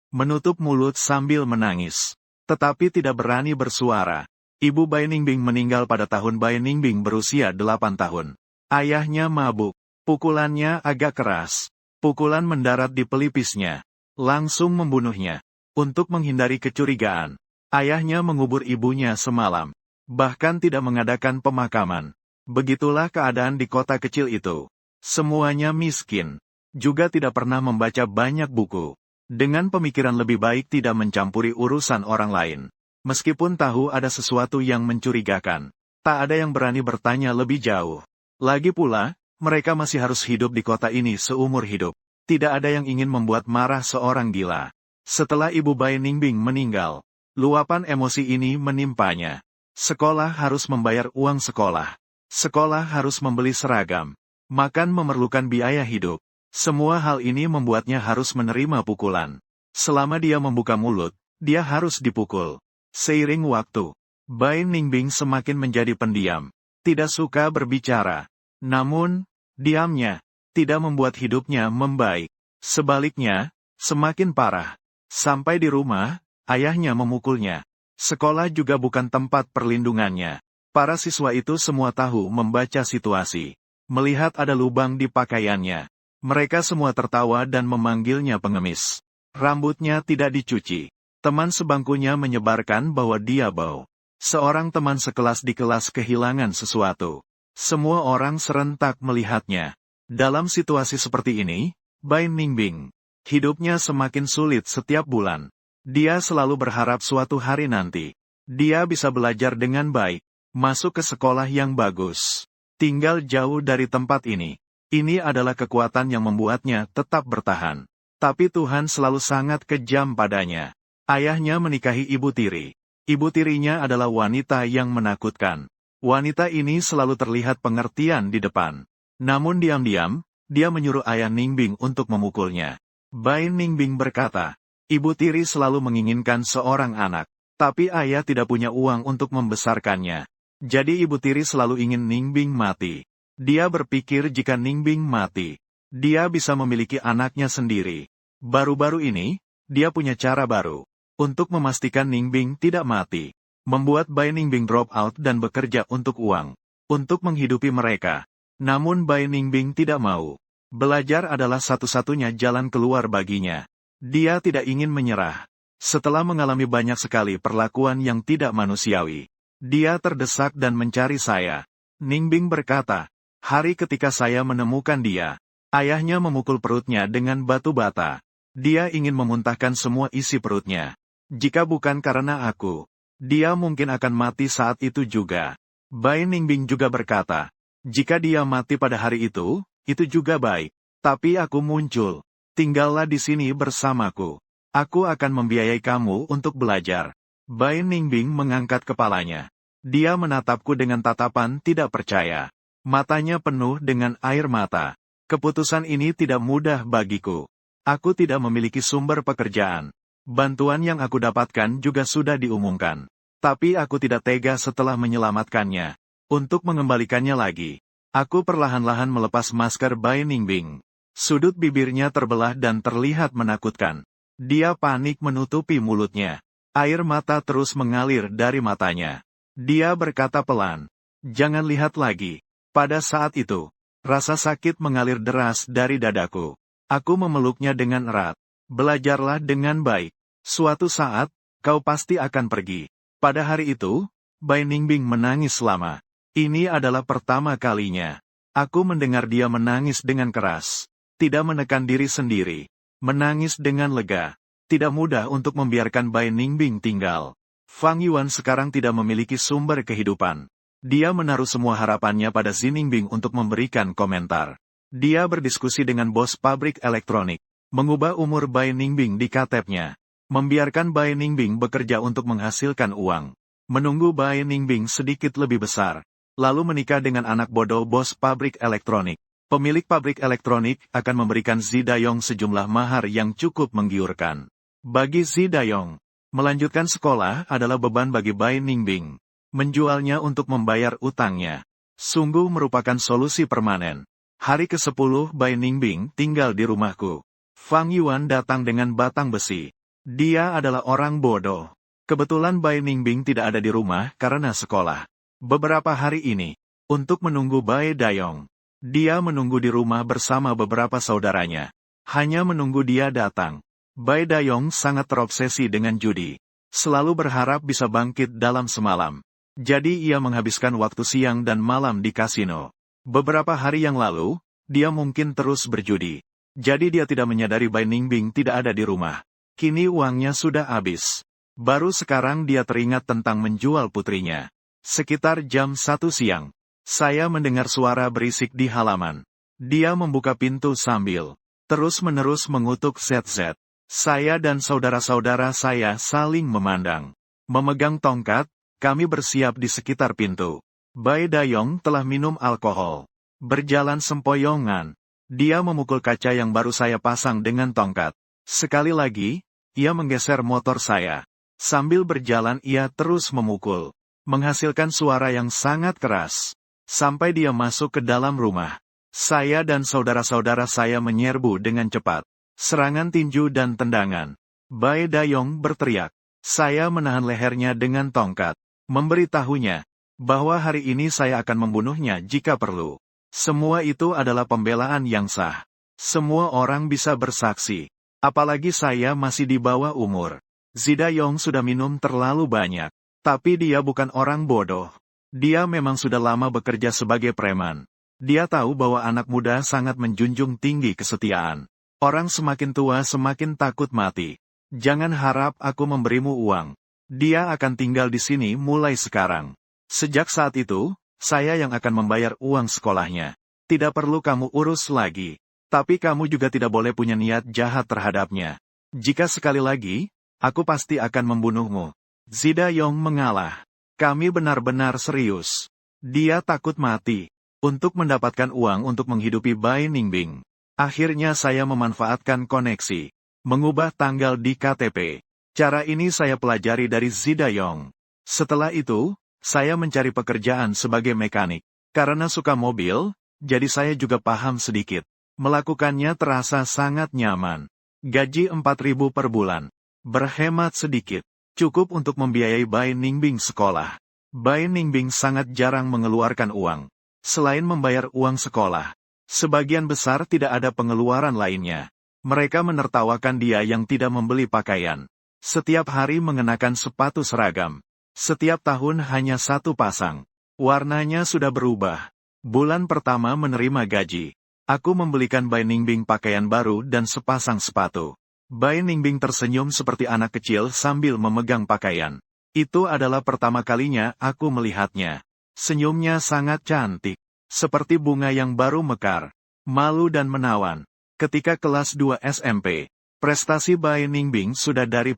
Menutup mulut sambil menangis. Tetapi tidak berani bersuara. Ibu Bai Ningbing meninggal pada tahun Bai Ningbing berusia 8 tahun. Ayahnya mabuk. Pukulannya agak keras. Pukulan mendarat di pelipisnya. Langsung membunuhnya. Untuk menghindari kecurigaan, ayahnya mengubur ibunya semalam. Bahkan tidak mengadakan pemakaman. Begitulah keadaan di kota kecil itu. Semuanya miskin. Juga tidak pernah membaca banyak buku. Dengan pemikiran lebih baik tidak mencampuri urusan orang lain. Meskipun tahu ada sesuatu yang mencurigakan, tak ada yang berani bertanya lebih jauh. Lagi pula, mereka masih harus hidup di kota ini seumur hidup. Tidak ada yang ingin membuat marah seorang gila. Setelah Ibu Bai Ningbing meninggal, luapan emosi ini menimpanya. Sekolah harus membayar uang sekolah. Sekolah harus membeli seragam. Makan memerlukan biaya hidup. Semua hal ini membuatnya harus menerima pukulan. Selama dia membuka mulut, dia harus dipukul. Seiring waktu, Bai Ningbing semakin menjadi pendiam. Tidak suka berbicara. Namun, diamnya tidak membuat hidupnya membaik. Sebaliknya, semakin parah. Sampai di rumah, ayahnya memukulnya. Sekolah juga bukan tempat perlindungannya. Para siswa itu semua tahu membaca situasi. Melihat ada lubang di pakaiannya. Mereka semua tertawa dan memanggilnya pengemis. Rambutnya tidak dicuci. Teman sebangkunya menyebarkan bahwa dia bau. Seorang teman sekelas di kelas kehilangan sesuatu. Semua orang serentak melihatnya. Dalam situasi seperti ini, Bai Ningbing, hidupnya semakin sulit setiap bulan. Dia selalu berharap suatu hari nanti, dia bisa belajar dengan baik. Masuk ke sekolah yang bagus. Tinggal jauh dari tempat ini. Ini adalah kekuatan yang membuatnya tetap bertahan. Tapi Tuhan selalu sangat kejam padanya. Ayahnya menikahi ibu tiri. Ibu tirinya adalah wanita yang menakutkan. Wanita ini selalu terlihat pengertian di depan. Namun diam-diam, dia menyuruh ayah Ningbing untuk memukulnya. Bai Ningbing berkata, ibu tiri selalu menginginkan seorang anak. Tapi ayah tidak punya uang untuk membesarkannya. Jadi ibu tiri selalu ingin Ningbing mati. Dia berpikir jika Ningbing mati, dia bisa memiliki anaknya sendiri. Baru-baru ini, dia punya cara baru untuk memastikan Ningbing tidak mati. Membuat Bai Ningbing drop out dan bekerja untuk uang. Untuk menghidupi mereka, Namun Bai Ningbing tidak mau. Belajar adalah satu-satunya jalan keluar baginya. Dia tidak ingin menyerah. Setelah mengalami banyak sekali perlakuan yang tidak manusiawi, dia terdesak dan mencari saya. Ningbing berkata, hari ketika saya menemukan dia, ayahnya memukul perutnya dengan batu bata. Dia ingin memuntahkan semua isi perutnya. Jika bukan karena aku, dia mungkin akan mati saat itu juga. Bai Ningbing juga berkata, jika dia mati pada hari itu juga baik. Tapi aku muncul. Tinggallah di sini bersamaku. Aku akan membiayai kamu untuk belajar. Bai Ningbing mengangkat kepalanya. Dia menatapku dengan tatapan tidak percaya. Matanya penuh dengan air mata. Keputusan ini tidak mudah bagiku. Aku tidak memiliki sumber pekerjaan. Bantuan yang aku dapatkan juga sudah diumumkan. Tapi aku tidak tega setelah menyelamatkannya. Untuk mengembalikannya lagi, aku perlahan-lahan melepas masker Bai Ningbing. Sudut bibirnya terbelah dan terlihat menakutkan. Dia panik menutupi mulutnya. Air mata terus mengalir dari matanya. Dia berkata pelan, "Jangan lihat lagi." Pada saat itu, rasa sakit mengalir deras dari dadaku. Aku memeluknya dengan erat. Belajarlah dengan baik. Suatu saat, kau pasti akan pergi. Pada hari itu, Bai Ningbing menangis lama. Ini adalah pertama kalinya. Aku mendengar dia menangis dengan keras. Tidak menekan diri sendiri. Menangis dengan lega. Tidak mudah untuk membiarkan Bai Ningbing tinggal. Fang Yuan sekarang tidak memiliki sumber kehidupan. Dia menaruh semua harapannya pada Xi Ningbing untuk memberikan komentar. Dia berdiskusi dengan bos pabrik elektronik. Mengubah umur Bai Ningbing di KTP-nya. Membiarkan Bai Ningbing bekerja untuk menghasilkan uang. Menunggu Bai Ningbing sedikit lebih besar. Lalu menikah dengan anak bodoh bos pabrik elektronik. Pemilik pabrik elektronik akan memberikan Xi Dayong sejumlah mahar yang cukup menggiurkan. Bagi Xi Dayong, melanjutkan sekolah adalah beban bagi Bai Ningbing. Menjualnya untuk membayar utangnya. Sungguh merupakan solusi permanen. Hari ke-10 Bai Ningbing tinggal di rumahku. Fang Yuan datang dengan batang besi. Dia adalah orang bodoh. Kebetulan Bai Ningbing tidak ada di rumah karena sekolah. Beberapa hari ini, untuk menunggu Bai Dayong, dia menunggu di rumah bersama beberapa saudaranya. Hanya menunggu dia datang. Bai Dayong sangat terobsesi dengan judi. Selalu berharap bisa bangkit dalam semalam. Jadi ia menghabiskan waktu siang dan malam di kasino. Beberapa hari yang lalu, dia mungkin terus berjudi. Jadi dia tidak menyadari Bai Ningbing tidak ada di rumah. Kini uangnya sudah habis. Baru sekarang dia teringat tentang menjual putrinya. Sekitar jam 1 siang, saya mendengar suara berisik di halaman. Dia membuka pintu sambil terus-menerus mengutuk ZZ. Saya dan saudara-saudara saya saling memandang. Memegang tongkat, kami bersiap di sekitar pintu. Bai Dayong telah minum alkohol. Berjalan sempoyongan. Dia memukul kaca yang baru saya pasang dengan tongkat. Sekali lagi, ia menggeser motor saya. Sambil berjalan ia terus memukul. Menghasilkan suara yang sangat keras. Sampai dia masuk ke dalam rumah. Saya dan saudara-saudara saya menyerbu dengan cepat. Serangan tinju dan tendangan. Bai Dayong berteriak. Saya menahan lehernya dengan tongkat. Memberitahunya bahwa hari ini saya akan membunuhnya jika perlu. Semua itu adalah pembelaan yang sah. Semua orang bisa bersaksi. Apalagi saya masih di bawah umur. Xi Dayong sudah minum terlalu banyak. Tapi dia bukan orang bodoh. Dia memang sudah lama bekerja sebagai preman. Dia tahu bahwa anak muda sangat menjunjung tinggi kesetiaan. Orang semakin tua semakin takut mati. Jangan harap aku memberimu uang. Dia akan tinggal di sini mulai sekarang. Sejak saat itu, saya yang akan membayar uang sekolahnya. Tidak perlu kamu urus lagi. Tapi kamu juga tidak boleh punya niat jahat terhadapnya. Jika sekali lagi, aku pasti akan membunuhmu. Xi Dayong mengalah. Kami benar-benar serius. Dia takut mati. Untuk mendapatkan uang untuk menghidupi Bai Ningbing. Akhirnya saya memanfaatkan koneksi. Mengubah tanggal di KTP. Cara ini saya pelajari dari Xi Dayong. Setelah itu, saya mencari pekerjaan sebagai mekanik. Karena suka mobil, jadi saya juga paham sedikit. Melakukannya terasa sangat nyaman. Gaji 4.000 per bulan. Berhemat sedikit. Cukup untuk membiayai Bai Ningbing sekolah. Bai Ningbing sangat jarang mengeluarkan uang. Selain membayar uang sekolah, sebagian besar tidak ada pengeluaran lainnya. Mereka menertawakan dia yang tidak membeli pakaian. Setiap hari mengenakan sepatu seragam. Setiap tahun hanya satu pasang. Warnanya sudah berubah. Bulan pertama menerima gaji. Aku membelikan Bai Ningbing pakaian baru dan sepasang sepatu. Bai Ningbing tersenyum seperti anak kecil sambil memegang pakaian. Itu adalah pertama kalinya aku melihatnya. Senyumnya sangat cantik, seperti bunga yang baru mekar, malu dan menawan. Ketika kelas 2 SMP, prestasi Bai Ningbing sudah dari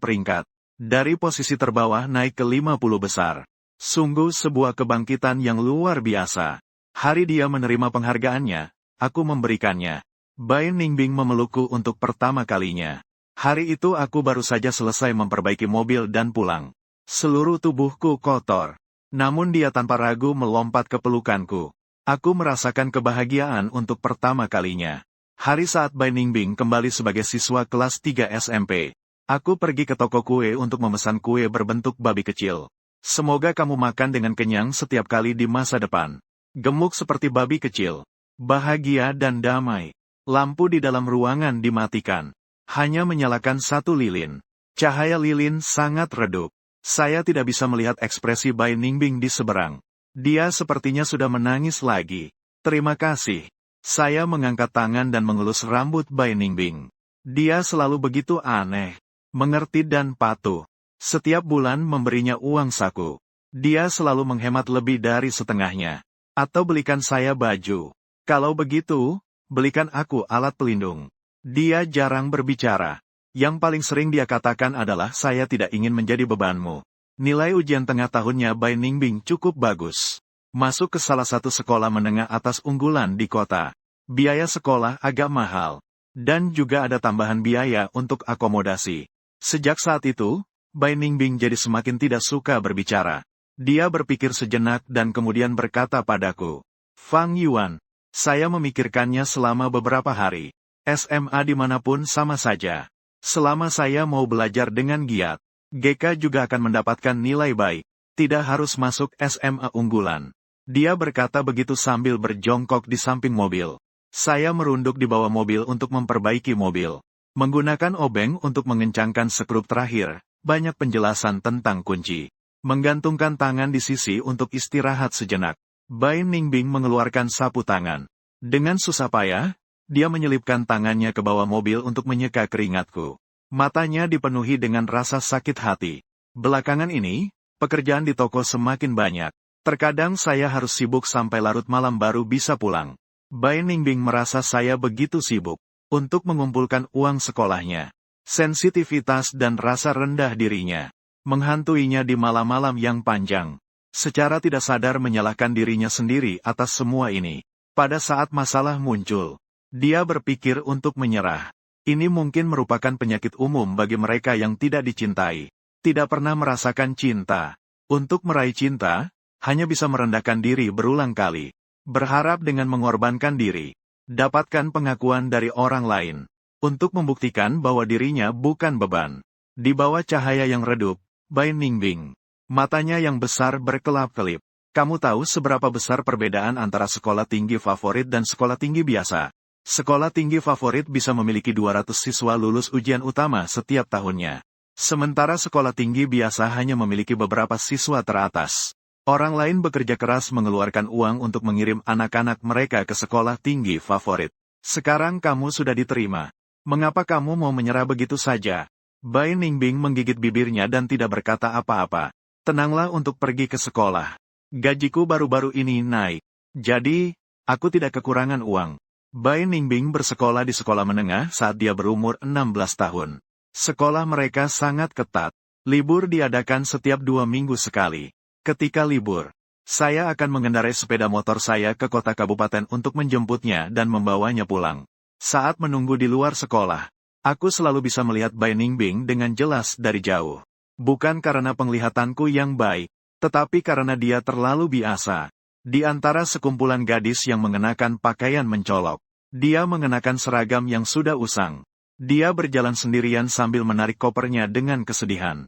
posisi terbawah naik ke 50 besar. Sungguh sebuah kebangkitan yang luar biasa. Hari dia menerima penghargaannya, aku memberikannya. Bai Ningbing memelukku untuk pertama kalinya. Hari itu aku baru saja selesai memperbaiki mobil dan pulang. Seluruh tubuhku kotor. Namun dia tanpa ragu melompat ke pelukanku. Aku merasakan kebahagiaan untuk pertama kalinya. Hari saat Bai Ningbing kembali sebagai siswa kelas 3 SMP. Aku pergi ke toko kue untuk memesan kue berbentuk babi kecil. Semoga kamu makan dengan kenyang setiap kali di masa depan. Gemuk seperti babi kecil. Bahagia dan damai. Lampu di dalam ruangan dimatikan. Hanya menyalakan satu lilin. Cahaya lilin sangat redup. Saya tidak bisa melihat ekspresi Bai Ningbing di seberang. Dia sepertinya sudah menangis lagi. Terima kasih. Saya mengangkat tangan dan mengelus rambut Bai Ningbing. Dia selalu begitu aneh, mengerti dan patuh. Setiap bulan memberinya uang saku. Dia selalu menghemat lebih dari setengahnya. Atau belikan saya baju. Kalau begitu, belikan aku alat pelindung. Dia jarang berbicara. Yang paling sering dia katakan adalah saya tidak ingin menjadi bebanmu. Nilai ujian tengah tahunnya Bai Ningbing cukup bagus. Masuk ke salah satu sekolah menengah atas unggulan di kota. Biaya sekolah agak mahal. Dan juga ada tambahan biaya untuk akomodasi. Sejak saat itu, Bai Ningbing jadi semakin tidak suka berbicara. Dia berpikir sejenak dan kemudian berkata padaku, Fang Yuan, saya memikirkannya selama beberapa hari. SMA dimanapun sama saja. Selama saya mau belajar dengan giat, GK juga akan mendapatkan nilai baik. Tidak harus masuk SMA unggulan. Dia berkata begitu sambil berjongkok di samping mobil. Saya merunduk di bawah mobil untuk memperbaiki mobil. Menggunakan obeng untuk mengencangkan skrup terakhir, banyak penjelasan tentang kunci. Menggantungkan tangan di sisi untuk istirahat sejenak. Bai Ningbing mengeluarkan sapu tangan. Dengan susah payah, dia menyelipkan tangannya ke bawah mobil untuk menyeka keringatku. Matanya dipenuhi dengan rasa sakit hati. Belakangan ini, pekerjaan di toko semakin banyak. Terkadang saya harus sibuk sampai larut malam baru bisa pulang. Bai Ningbing merasa saya begitu sibuk untuk mengumpulkan uang sekolahnya. Sensitivitas dan rasa rendah dirinya menghantuinya di malam-malam yang panjang. Secara tidak sadar menyalahkan dirinya sendiri atas semua ini. Pada saat masalah muncul, dia berpikir untuk menyerah. Ini mungkin merupakan penyakit umum bagi mereka yang tidak dicintai. Tidak pernah merasakan cinta. Untuk meraih cinta, hanya bisa merendahkan diri berulang kali. Berharap dengan mengorbankan diri. Dapatkan pengakuan dari orang lain. Untuk membuktikan bahwa dirinya bukan beban. Di bawah cahaya yang redup, Bai Ningbing. Matanya yang besar berkelap-kelip. Kamu tahu seberapa besar perbedaan antara sekolah tinggi favorit dan sekolah tinggi biasa? Sekolah tinggi favorit bisa memiliki 200 siswa lulus ujian utama setiap tahunnya. Sementara sekolah tinggi biasa hanya memiliki beberapa siswa teratas. Orang lain bekerja keras mengeluarkan uang untuk mengirim anak-anak mereka ke sekolah tinggi favorit. Sekarang kamu sudah diterima. Mengapa kamu mau menyerah begitu saja? Bai Ningbing menggigit bibirnya dan tidak berkata apa-apa. Tenanglah untuk pergi ke sekolah. Gajiku baru-baru ini naik. Jadi, aku tidak kekurangan uang. Bai Ningbing bersekolah di sekolah menengah saat dia berumur 16 tahun. Sekolah mereka sangat ketat. Libur diadakan setiap 2 minggu sekali. Ketika libur, saya akan mengendarai sepeda motor saya ke kota kabupaten untuk menjemputnya dan membawanya pulang. Saat menunggu di luar sekolah, aku selalu bisa melihat Bai Ningbing dengan jelas dari jauh. Bukan karena penglihatanku yang baik, tetapi karena dia terlalu biasa. Di antara sekumpulan gadis yang mengenakan pakaian mencolok, dia mengenakan seragam yang sudah usang. Dia berjalan sendirian sambil menarik kopernya dengan kesedihan.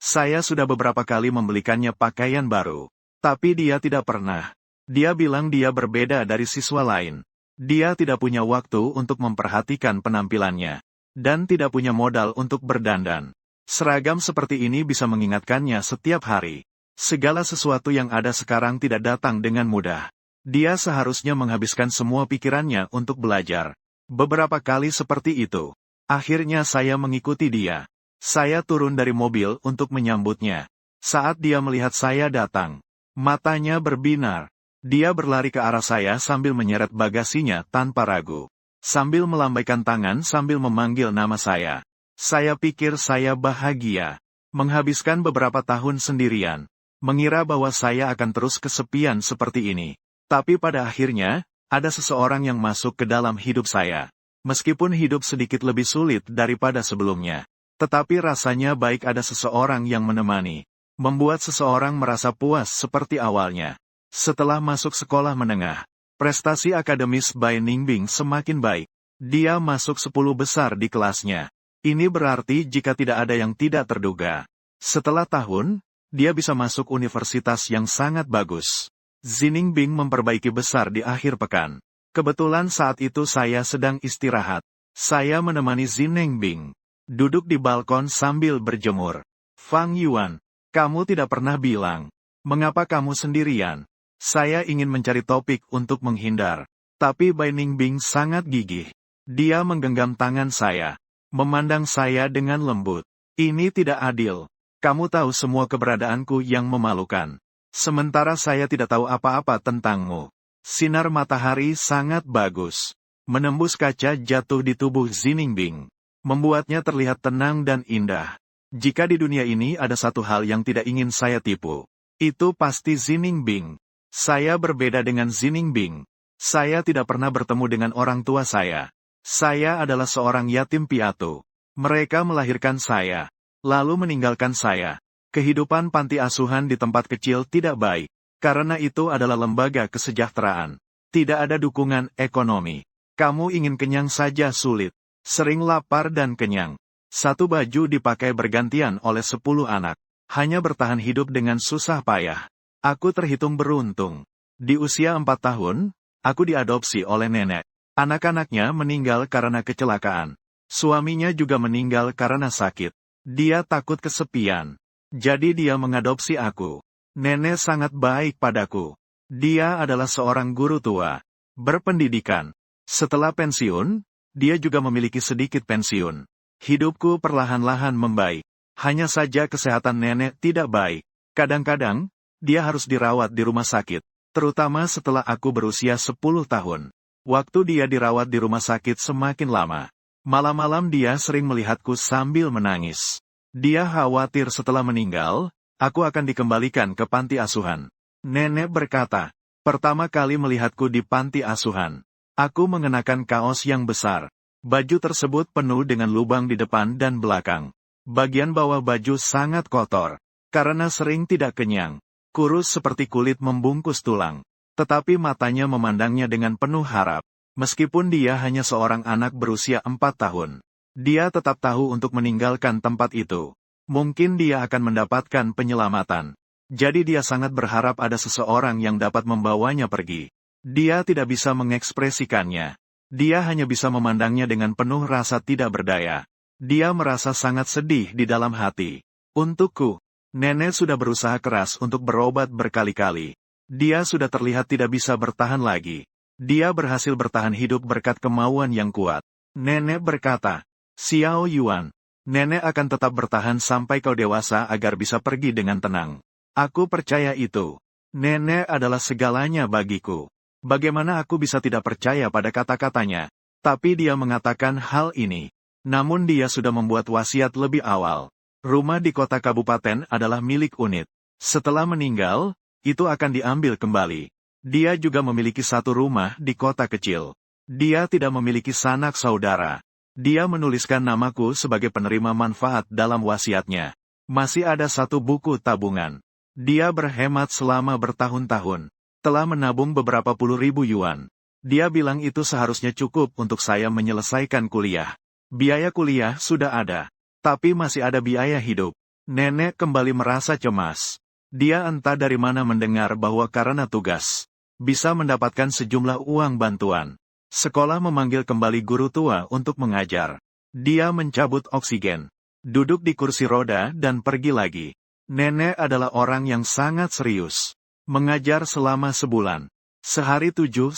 Saya sudah beberapa kali membelikannya pakaian baru, tapi dia tidak pernah Dia bilang dia berbeda dari siswa lain. Dia tidak punya waktu untuk memperhatikan penampilannya. Dan tidak punya modal untuk berdandan. Seragam seperti ini bisa mengingatkannya setiap hari. Segala sesuatu yang ada sekarang tidak datang dengan mudah. Dia seharusnya menghabiskan semua pikirannya untuk belajar. Beberapa kali seperti itu. Akhirnya saya mengikuti dia. Saya turun dari mobil untuk menyambutnya. Saat dia melihat saya datang, matanya berbinar. Dia berlari ke arah saya sambil menyeret bagasinya tanpa ragu. Sambil melambaikan tangan sambil memanggil nama saya. Saya pikir saya bahagia. Menghabiskan beberapa tahun sendirian. Mengira bahwa saya akan terus kesepian seperti ini. Tapi pada akhirnya, ada seseorang yang masuk ke dalam hidup saya. Meskipun hidup sedikit lebih sulit daripada sebelumnya. Tetapi rasanya baik ada seseorang yang menemani. Membuat seseorang merasa puas seperti awalnya. Setelah masuk sekolah menengah, prestasi akademis Bai Ningbing semakin baik. Dia masuk 10 besar di kelasnya. Ini berarti jika tidak ada yang tidak terduga. Setelah tahun, dia bisa masuk universitas yang sangat bagus. Ziningbing memperbaiki besar di akhir pekan. Kebetulan saat itu saya sedang istirahat. Saya menemani Ziningbing. Duduk di balkon sambil berjemur. Fang Yuan, kamu tidak pernah bilang. Mengapa kamu sendirian? Saya ingin mencari topik untuk menghindar. Tapi Bai Ningbing sangat gigih. Dia menggenggam tangan saya. Memandang saya dengan lembut. Ini tidak adil. Kamu tahu semua keberadaanku yang memalukan. Sementara saya tidak tahu apa-apa tentangmu. Sinar matahari sangat bagus. Menembus kaca jatuh di tubuh Ziningbing. Membuatnya terlihat tenang dan indah. Jika di dunia ini ada satu hal yang tidak ingin saya tipu, itu pasti Ziningbing. Saya berbeda dengan Ziningbing. Saya tidak pernah bertemu dengan orang tua saya. Saya adalah seorang yatim piatu. Mereka melahirkan saya, lalu meninggalkan saya. Kehidupan panti asuhan di tempat kecil tidak baik. Karena itu adalah lembaga kesejahteraan. Tidak ada dukungan ekonomi. Kamu ingin kenyang saja sulit. Sering lapar dan kenyang. Satu baju dipakai bergantian oleh 10 anak. Hanya bertahan hidup dengan susah payah. Aku terhitung beruntung. Di usia 4 tahun, aku diadopsi oleh nenek. Anak-anaknya meninggal karena kecelakaan. Suaminya juga meninggal karena sakit. Dia takut kesepian. Jadi dia mengadopsi aku. Nenek sangat baik padaku. Dia adalah seorang guru tua. Berpendidikan. Setelah pensiun, dia juga memiliki sedikit pensiun. Hidupku perlahan-lahan membaik. Hanya saja kesehatan nenek tidak baik. Kadang-kadang, dia harus dirawat di rumah sakit. Terutama setelah aku berusia 10 tahun. Waktu dia dirawat di rumah sakit semakin lama. Malam-malam dia sering melihatku sambil menangis. Dia khawatir setelah meninggal, aku akan dikembalikan ke panti asuhan. Nenek berkata, pertama kali melihatku di panti asuhan, aku mengenakan kaos yang besar. Baju tersebut penuh dengan lubang di depan dan belakang. Bagian bawah baju sangat kotor. Karena sering tidak kenyang. Kurus seperti kulit membungkus tulang. Tetapi matanya memandangnya dengan penuh harap. Meskipun dia hanya seorang anak berusia 4 tahun. Dia tetap tahu untuk meninggalkan tempat itu. Mungkin dia akan mendapatkan penyelamatan. Jadi dia sangat berharap ada seseorang yang dapat membawanya pergi. Dia tidak bisa mengekspresikannya. Dia hanya bisa memandangnya dengan penuh rasa tidak berdaya. Dia merasa sangat sedih di dalam hati. Untukku, nenek sudah berusaha keras untuk berobat berkali-kali. Dia sudah terlihat tidak bisa bertahan lagi. Dia berhasil bertahan hidup berkat kemauan yang kuat. Nenek berkata, Xiao Yuan, nenek akan tetap bertahan sampai kau dewasa agar bisa pergi dengan tenang. Aku percaya itu. Nenek adalah segalanya bagiku. Bagaimana aku bisa tidak percaya pada kata-katanya? Tapi dia mengatakan hal ini. Namun dia sudah membuat wasiat lebih awal. Rumah di kota kabupaten adalah milik Unit. Setelah meninggal, itu akan diambil kembali. Dia juga memiliki satu rumah di kota kecil. Dia tidak memiliki sanak saudara. Dia menuliskan namaku sebagai penerima manfaat dalam wasiatnya. Masih ada satu buku tabungan. Dia berhemat selama bertahun-tahun. Telah menabung beberapa puluh ribu yuan. Dia bilang itu seharusnya cukup untuk saya menyelesaikan kuliah. Biaya kuliah sudah ada. Tapi masih ada biaya hidup. Nenek kembali merasa cemas. Dia entah dari mana mendengar bahwa karena tugas bisa mendapatkan sejumlah uang bantuan. Sekolah memanggil kembali guru tua untuk mengajar. Dia mencabut oksigen, duduk di kursi roda dan pergi lagi. Nenek adalah orang yang sangat serius. Mengajar selama sebulan. Sehari 7-8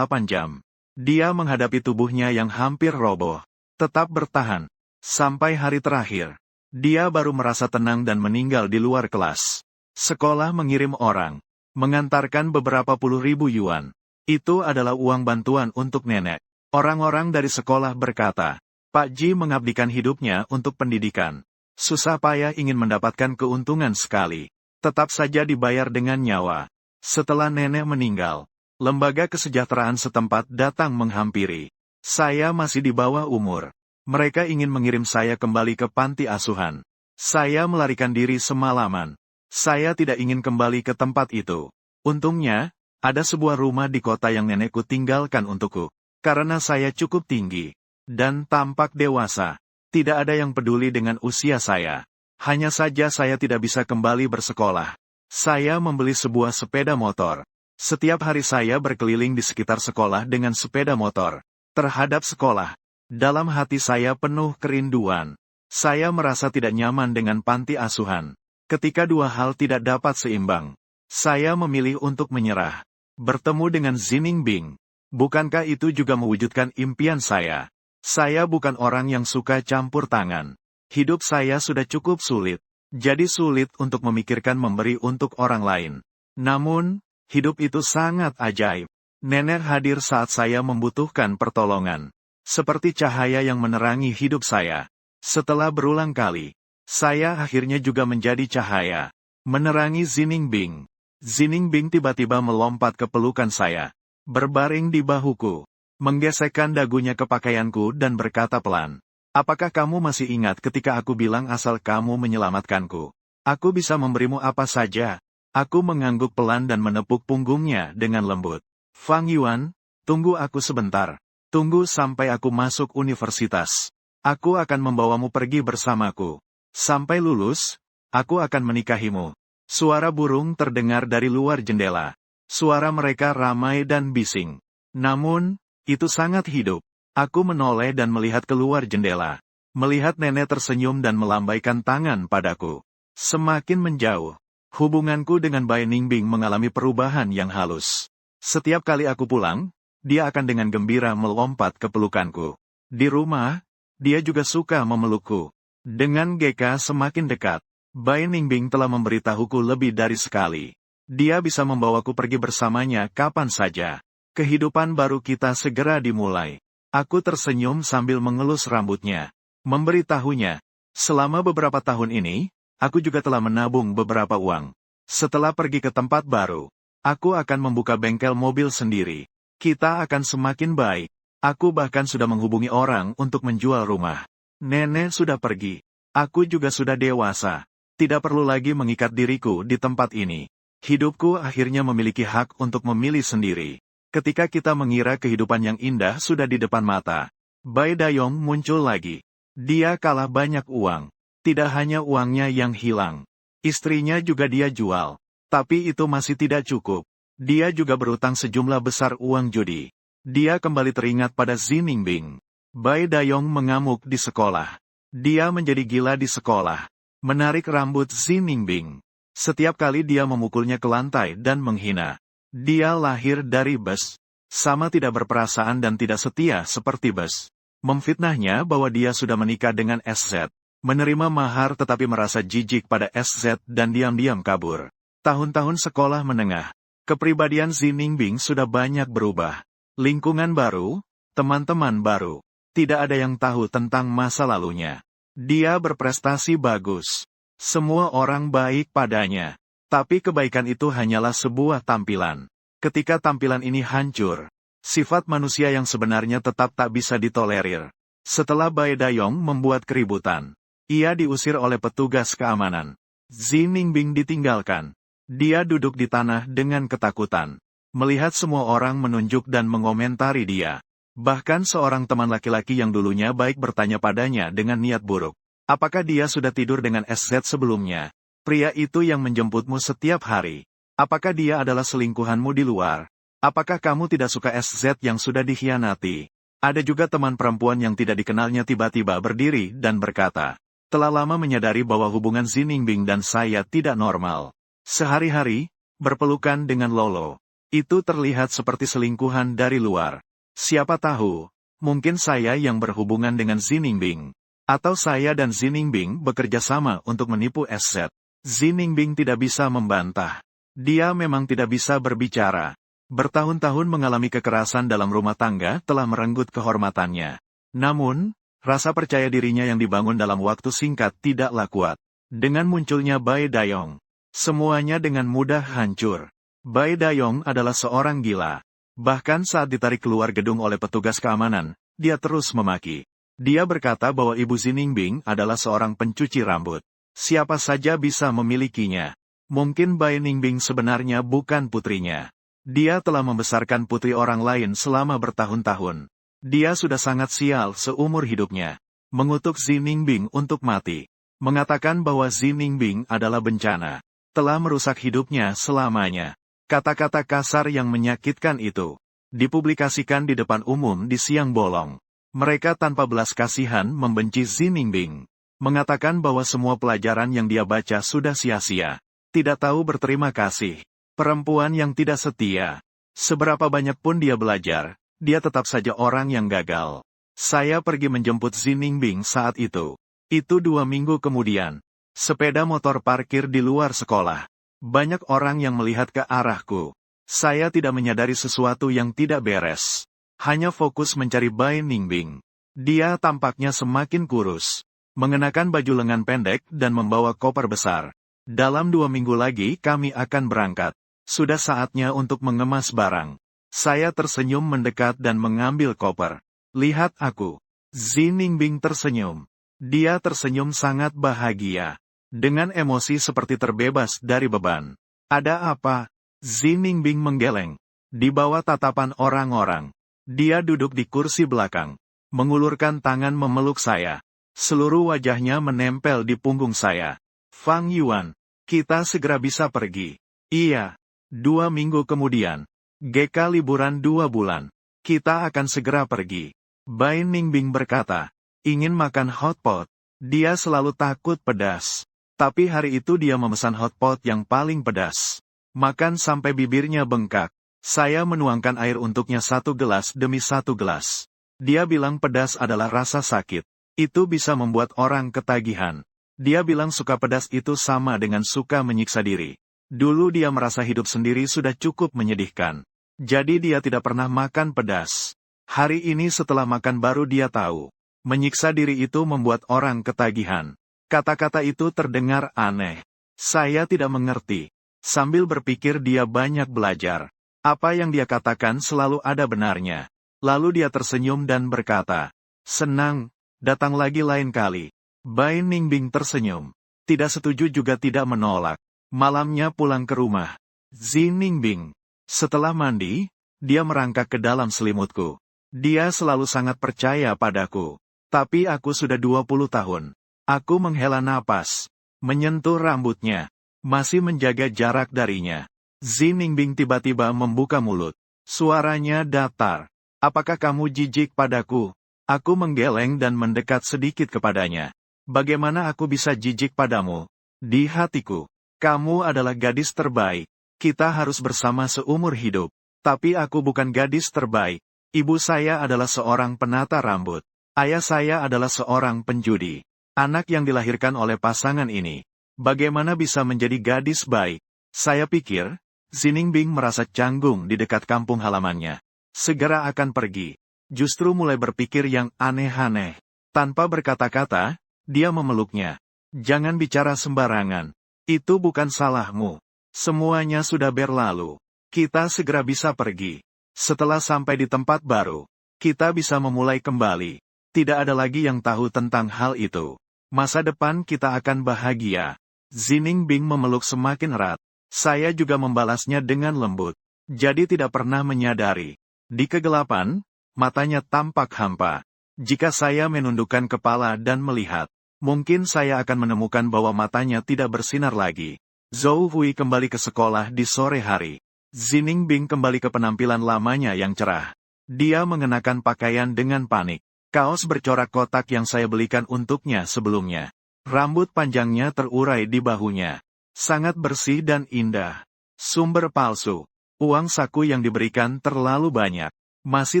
jam. Dia menghadapi tubuhnya yang hampir roboh. Tetap bertahan. Sampai hari terakhir. Dia baru merasa tenang dan meninggal di luar kelas. Sekolah mengirim orang. Mengantarkan beberapa puluh ribu yuan. Itu adalah uang bantuan untuk nenek. Orang-orang dari sekolah berkata, Pak Ji mengabdikan hidupnya untuk pendidikan. Susah payah ingin mendapatkan keuntungan sekali. Tetap saja dibayar dengan nyawa. Setelah nenek meninggal, lembaga kesejahteraan setempat datang menghampiri. Saya masih di bawah umur. Mereka ingin mengirim saya kembali ke panti asuhan. Saya melarikan diri semalaman. Saya tidak ingin kembali ke tempat itu. Untungnya, ada sebuah rumah di kota yang nenekku tinggalkan untukku. Karena saya cukup tinggi dan tampak dewasa, tidak ada yang peduli dengan usia saya. Hanya saja saya tidak bisa kembali bersekolah. Saya membeli sebuah sepeda motor. Setiap hari saya berkeliling di sekitar sekolah dengan sepeda motor. Terhadap sekolah, dalam hati saya penuh kerinduan. Saya merasa tidak nyaman dengan panti asuhan. Ketika dua hal tidak dapat seimbang, saya memilih untuk menyerah. Bertemu dengan Zining Bing. Bukankah itu juga mewujudkan impian saya? Saya bukan orang yang suka campur tangan. Hidup saya sudah cukup sulit. Jadi sulit untuk memikirkan memberi untuk orang lain. Namun, hidup itu sangat ajaib. Nenek hadir saat saya membutuhkan pertolongan. Seperti cahaya yang menerangi hidup saya. Setelah berulang kali, saya akhirnya juga menjadi cahaya. Menerangi Zining Bing. Zining Bing tiba-tiba melompat ke pelukan saya. Berbaring di bahuku. Menggesekkan dagunya ke pakaianku dan berkata pelan. Apakah kamu masih ingat ketika aku bilang asal kamu menyelamatkanku? Aku bisa memberimu apa saja. Aku mengangguk pelan dan menepuk punggungnya dengan lembut. Fang Yuan, tunggu aku sebentar. Tunggu sampai aku masuk universitas. Aku akan membawamu pergi bersamaku. Sampai lulus, aku akan menikahimu. Suara burung terdengar dari luar jendela. Suara mereka ramai dan bising. Namun, itu sangat hidup. Aku menoleh dan melihat keluar jendela. Melihat nenek tersenyum dan melambaikan tangan padaku. Semakin menjauh. Hubunganku dengan Bai Ningbing mengalami perubahan yang halus. Setiap kali aku pulang, dia akan dengan gembira melompat ke pelukanku. Di rumah, dia juga suka memelukku. Dengan GK semakin dekat, Bai Ningbing telah memberitahuku lebih dari sekali. Dia bisa membawaku pergi bersamanya kapan saja. Kehidupan baru kita segera dimulai. Aku tersenyum sambil mengelus rambutnya. Memberitahunya, selama beberapa tahun ini, aku juga telah menabung beberapa uang. Setelah pergi ke tempat baru, aku akan membuka bengkel mobil sendiri. Kita akan semakin baik. Aku bahkan sudah menghubungi orang untuk menjual rumah. Nenek sudah pergi. Aku juga sudah dewasa. Tidak perlu lagi mengikat diriku di tempat ini. Hidupku akhirnya memiliki hak untuk memilih sendiri. Ketika kita mengira kehidupan yang indah sudah di depan mata, Bai Dayong muncul lagi. Dia kalah banyak uang. Tidak hanya uangnya yang hilang. Istrinya juga dia jual. Tapi itu masih tidak cukup. Dia juga berutang sejumlah besar uang judi. Dia kembali teringat pada Zining Bing. Bai Dayong mengamuk di sekolah. Dia menjadi gila di sekolah. Menarik rambut Zining Bing. Setiap kali dia memukulnya ke lantai dan menghina. Dia lahir dari bus. Sama tidak berperasaan dan tidak setia seperti bus. Memfitnahnya bahwa dia sudah menikah dengan SZ. Menerima mahar tetapi merasa jijik pada SZ dan diam-diam kabur. Tahun-tahun sekolah menengah. Kepribadian Zining Bing sudah banyak berubah. Lingkungan baru, teman-teman baru. Tidak ada yang tahu tentang masa lalunya. Dia berprestasi bagus. Semua orang baik padanya. Tapi kebaikan itu hanyalah sebuah tampilan. Ketika tampilan ini hancur, sifat manusia yang sebenarnya tetap tak bisa ditolerir. Setelah Bai Dayong membuat keributan, ia diusir oleh petugas keamanan. Zining Bing ditinggalkan. Dia duduk di tanah dengan ketakutan. Melihat semua orang menunjuk dan mengomentari dia. Bahkan seorang teman laki-laki yang dulunya baik bertanya padanya dengan niat buruk. Apakah dia sudah tidur dengan SZ sebelumnya? Pria itu yang menjemputmu setiap hari. Apakah dia adalah selingkuhanmu di luar? Apakah kamu tidak suka SZ yang sudah dikhianati? Ada juga teman perempuan yang tidak dikenalnya tiba-tiba berdiri dan berkata, telah lama menyadari bahwa hubungan Ziningbing dan saya tidak normal. Sehari-hari, berpelukan dengan Lolo. Itu terlihat seperti selingkuhan dari luar. Siapa tahu, mungkin saya yang berhubungan dengan Ziningbing. Atau saya dan Ziningbing bekerja sama untuk menipu SZ. Ziningbing tidak bisa membantah. Dia memang tidak bisa berbicara. Bertahun-tahun mengalami kekerasan dalam rumah tangga telah merenggut kehormatannya. Namun, rasa percaya dirinya yang dibangun dalam waktu singkat tidaklah kuat. Dengan munculnya Bai Dayong, semuanya dengan mudah hancur. Bai Dayong adalah seorang gila. Bahkan saat ditarik keluar gedung oleh petugas keamanan, dia terus memaki. Dia berkata bahwa Ibu Ziningbing adalah seorang pencuci rambut. Siapa saja bisa memilikinya. Mungkin Bai Ningbing sebenarnya bukan putrinya. Dia telah membesarkan putri orang lain selama bertahun-tahun. Dia sudah sangat sial seumur hidupnya. Mengutuk Ziningbing untuk mati. Mengatakan bahwa Ziningbing adalah bencana. Telah merusak hidupnya selamanya. Kata-kata kasar yang menyakitkan itu dipublikasikan di depan umum di siang bolong. Mereka tanpa belas kasihan membenci Ziningbing. Mengatakan bahwa semua pelajaran yang dia baca sudah sia-sia. Tidak tahu berterima kasih. Perempuan yang tidak setia. Seberapa banyak pun dia belajar, dia tetap saja orang yang gagal. Saya pergi menjemput Ziningbing saat itu. Itu 2 minggu kemudian. Sepeda motor parkir di luar sekolah. Banyak orang yang melihat ke arahku. Saya tidak menyadari sesuatu yang tidak beres. Hanya fokus mencari Bai Ningbing. Dia tampaknya semakin kurus. Mengenakan baju lengan pendek dan membawa koper besar. Dalam 2 minggu lagi kami akan berangkat. Sudah saatnya untuk mengemas barang. Saya tersenyum mendekat dan mengambil koper. Lihat aku. Ziningbing tersenyum. Dia tersenyum sangat bahagia. Dengan emosi seperti terbebas dari beban. Ada apa? Ziningbing menggeleng. Di bawah tatapan orang-orang. Dia duduk di kursi belakang. Mengulurkan tangan memeluk saya. Seluruh wajahnya menempel di punggung saya. Fang Yuan, kita segera bisa pergi. Iya. 2 minggu kemudian. GK liburan 2 bulan. Kita akan segera pergi. Bai Ningbing berkata, ingin makan hotpot. Dia selalu takut pedas. Tapi hari itu dia memesan hotpot yang paling pedas. Makan sampai bibirnya bengkak. Saya menuangkan air untuknya 1 gelas demi 1 gelas. Dia bilang pedas adalah rasa sakit. Itu bisa membuat orang ketagihan. Dia bilang suka pedas itu sama dengan suka menyiksa diri. Dulu dia merasa hidup sendiri sudah cukup menyedihkan. Jadi dia tidak pernah makan pedas. Hari ini setelah makan baru dia tahu. Menyiksa diri itu membuat orang ketagihan. Kata-kata itu terdengar aneh. Saya tidak mengerti. Sambil berpikir dia banyak belajar. Apa yang dia katakan selalu ada benarnya. Lalu dia tersenyum dan berkata, senang, datang lagi lain kali. Bai Ningbing tersenyum. Tidak setuju juga tidak menolak. Malamnya pulang ke rumah. Ziningbing. Setelah mandi, dia merangkak ke dalam selimutku. Dia selalu sangat percaya padaku. Tapi aku sudah 20 tahun. Aku menghela napas. Menyentuh rambutnya. Masih menjaga jarak darinya. Ziningbing tiba-tiba membuka mulut. Suaranya datar. Apakah kamu jijik padaku? Aku menggeleng dan mendekat sedikit kepadanya. Bagaimana aku bisa jijik padamu? Di hatiku. Kamu adalah gadis terbaik. Kita harus bersama seumur hidup. Tapi aku bukan gadis terbaik. Ibu saya adalah seorang penata rambut. Ayah saya adalah seorang penjudi. Anak yang dilahirkan oleh pasangan ini. Bagaimana bisa menjadi gadis baik? Saya pikir, Ziningbing merasa canggung di dekat kampung halamannya. Segera akan pergi. Justru mulai berpikir yang aneh-aneh. Tanpa berkata-kata, dia memeluknya. Jangan bicara sembarangan. Itu bukan salahmu. Semuanya sudah berlalu. Kita segera bisa pergi. Setelah sampai di tempat baru, kita bisa memulai kembali. Tidak ada lagi yang tahu tentang hal itu. Masa depan kita akan bahagia. Ziningbing memeluk semakin erat. Saya juga membalasnya dengan lembut. Jadi tidak pernah menyadari. Di kegelapan, matanya tampak hampa. Jika saya menundukkan kepala dan melihat, mungkin saya akan menemukan bahwa matanya tidak bersinar lagi. Zhou Hui kembali ke sekolah di sore hari. Ziningbing kembali ke penampilan lamanya yang cerah. Dia mengenakan pakaian dengan panik. Kaos bercorak kotak yang saya belikan untuknya sebelumnya. Rambut panjangnya terurai di bahunya. Sangat bersih dan indah. Sumber palsu. Uang saku yang diberikan terlalu banyak. Masih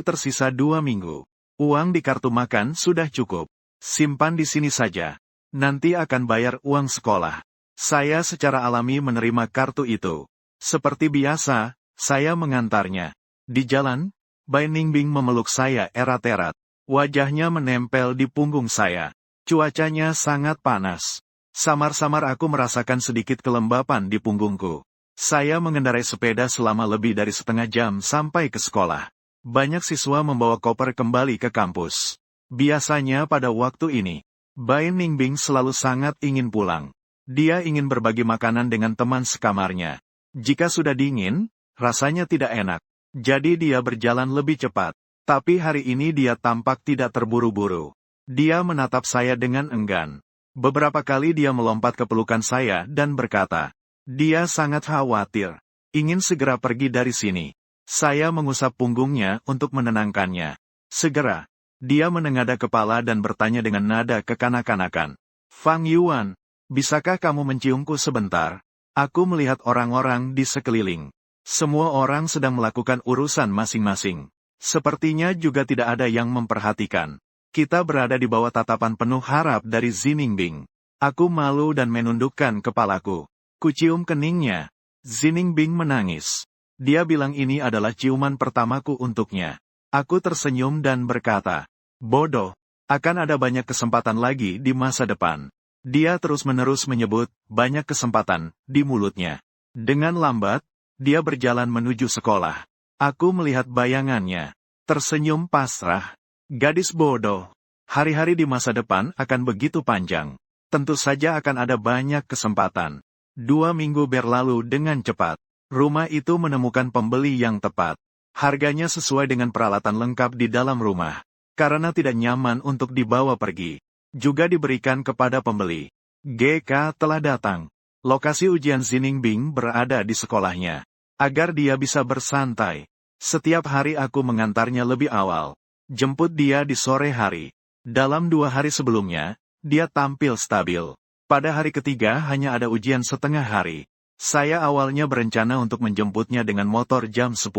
tersisa 2 minggu. Uang di kartu makan sudah cukup. Simpan di sini saja. Nanti akan bayar uang sekolah. Saya secara alami menerima kartu itu. Seperti biasa, saya mengantarnya. Di jalan, Bai Ningbing memeluk saya erat-erat. Wajahnya menempel di punggung saya. Cuacanya sangat panas. Samar-samar aku merasakan sedikit kelembapan di punggungku. Saya mengendarai sepeda selama lebih dari setengah jam sampai ke sekolah. Banyak siswa membawa koper kembali ke kampus. Biasanya pada waktu ini, Bai Ningbing selalu sangat ingin pulang. Dia ingin berbagi makanan dengan teman sekamarnya. Jika sudah dingin, rasanya tidak enak. Jadi dia berjalan lebih cepat. Tapi hari ini dia tampak tidak terburu-buru. Dia menatap saya dengan enggan. Beberapa kali dia melompat ke pelukan saya dan berkata, dia sangat khawatir. Ingin segera pergi dari sini. Saya mengusap punggungnya untuk menenangkannya. Segera, dia menengadah kepala dan bertanya dengan nada kekanak-kanakan. Fang Yuan, bisakah kamu menciumku sebentar? Aku melihat orang-orang di sekeliling. Semua orang sedang melakukan urusan masing-masing. Sepertinya juga tidak ada yang memperhatikan. Kita berada di bawah tatapan penuh harap dari Ziningbing. Aku malu dan menundukkan kepalaku. Kucium keningnya. Ziningbing menangis. Dia bilang ini adalah ciuman pertamaku untuknya. Aku tersenyum dan berkata, bodoh, akan ada banyak kesempatan lagi di masa depan. Dia terus-menerus menyebut banyak kesempatan di mulutnya. Dengan lambat, dia berjalan menuju sekolah. Aku melihat bayangannya. Tersenyum pasrah. Gadis bodoh. Hari-hari di masa depan akan begitu panjang. Tentu saja akan ada banyak kesempatan. 2 minggu berlalu dengan cepat. Rumah itu menemukan pembeli yang tepat. Harganya sesuai dengan peralatan lengkap di dalam rumah. Karena tidak nyaman untuk dibawa pergi. Juga diberikan kepada pembeli. GK telah datang. Lokasi ujian Ziningbing berada di sekolahnya. Agar dia bisa bersantai. Setiap hari aku mengantarnya lebih awal. Jemput dia di sore hari. Dalam 2 hari sebelumnya, dia tampil stabil. Pada hari ketiga hanya ada ujian setengah hari. Saya awalnya berencana untuk menjemputnya dengan motor jam 10.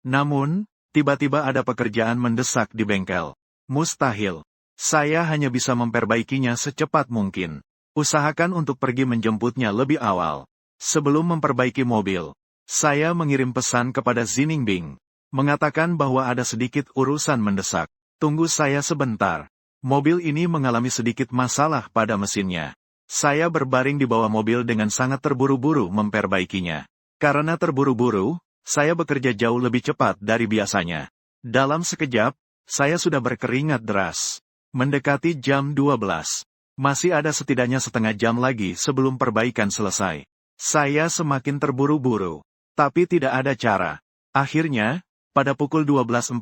Namun, tiba-tiba ada pekerjaan mendesak di bengkel. Mustahil. Saya hanya bisa memperbaikinya secepat mungkin. Usahakan untuk pergi menjemputnya lebih awal. Sebelum memperbaiki mobil, saya mengirim pesan kepada Ziningbing. Mengatakan bahwa ada sedikit urusan mendesak. Tunggu saya sebentar. Mobil ini mengalami sedikit masalah pada mesinnya. Saya berbaring di bawah mobil dengan sangat terburu-buru memperbaikinya. Karena terburu-buru, saya bekerja jauh lebih cepat dari biasanya. Dalam sekejap, saya sudah berkeringat deras. Mendekati jam 12. Masih ada setidaknya setengah jam lagi sebelum perbaikan selesai. Saya semakin terburu-buru. Tapi tidak ada cara. Akhirnya, pada pukul 12.40,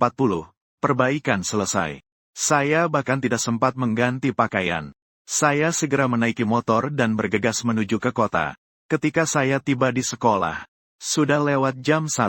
perbaikan selesai. Saya bahkan tidak sempat mengganti pakaian. Saya segera menaiki motor dan bergegas menuju ke kota. Ketika saya tiba di sekolah, sudah lewat jam 1.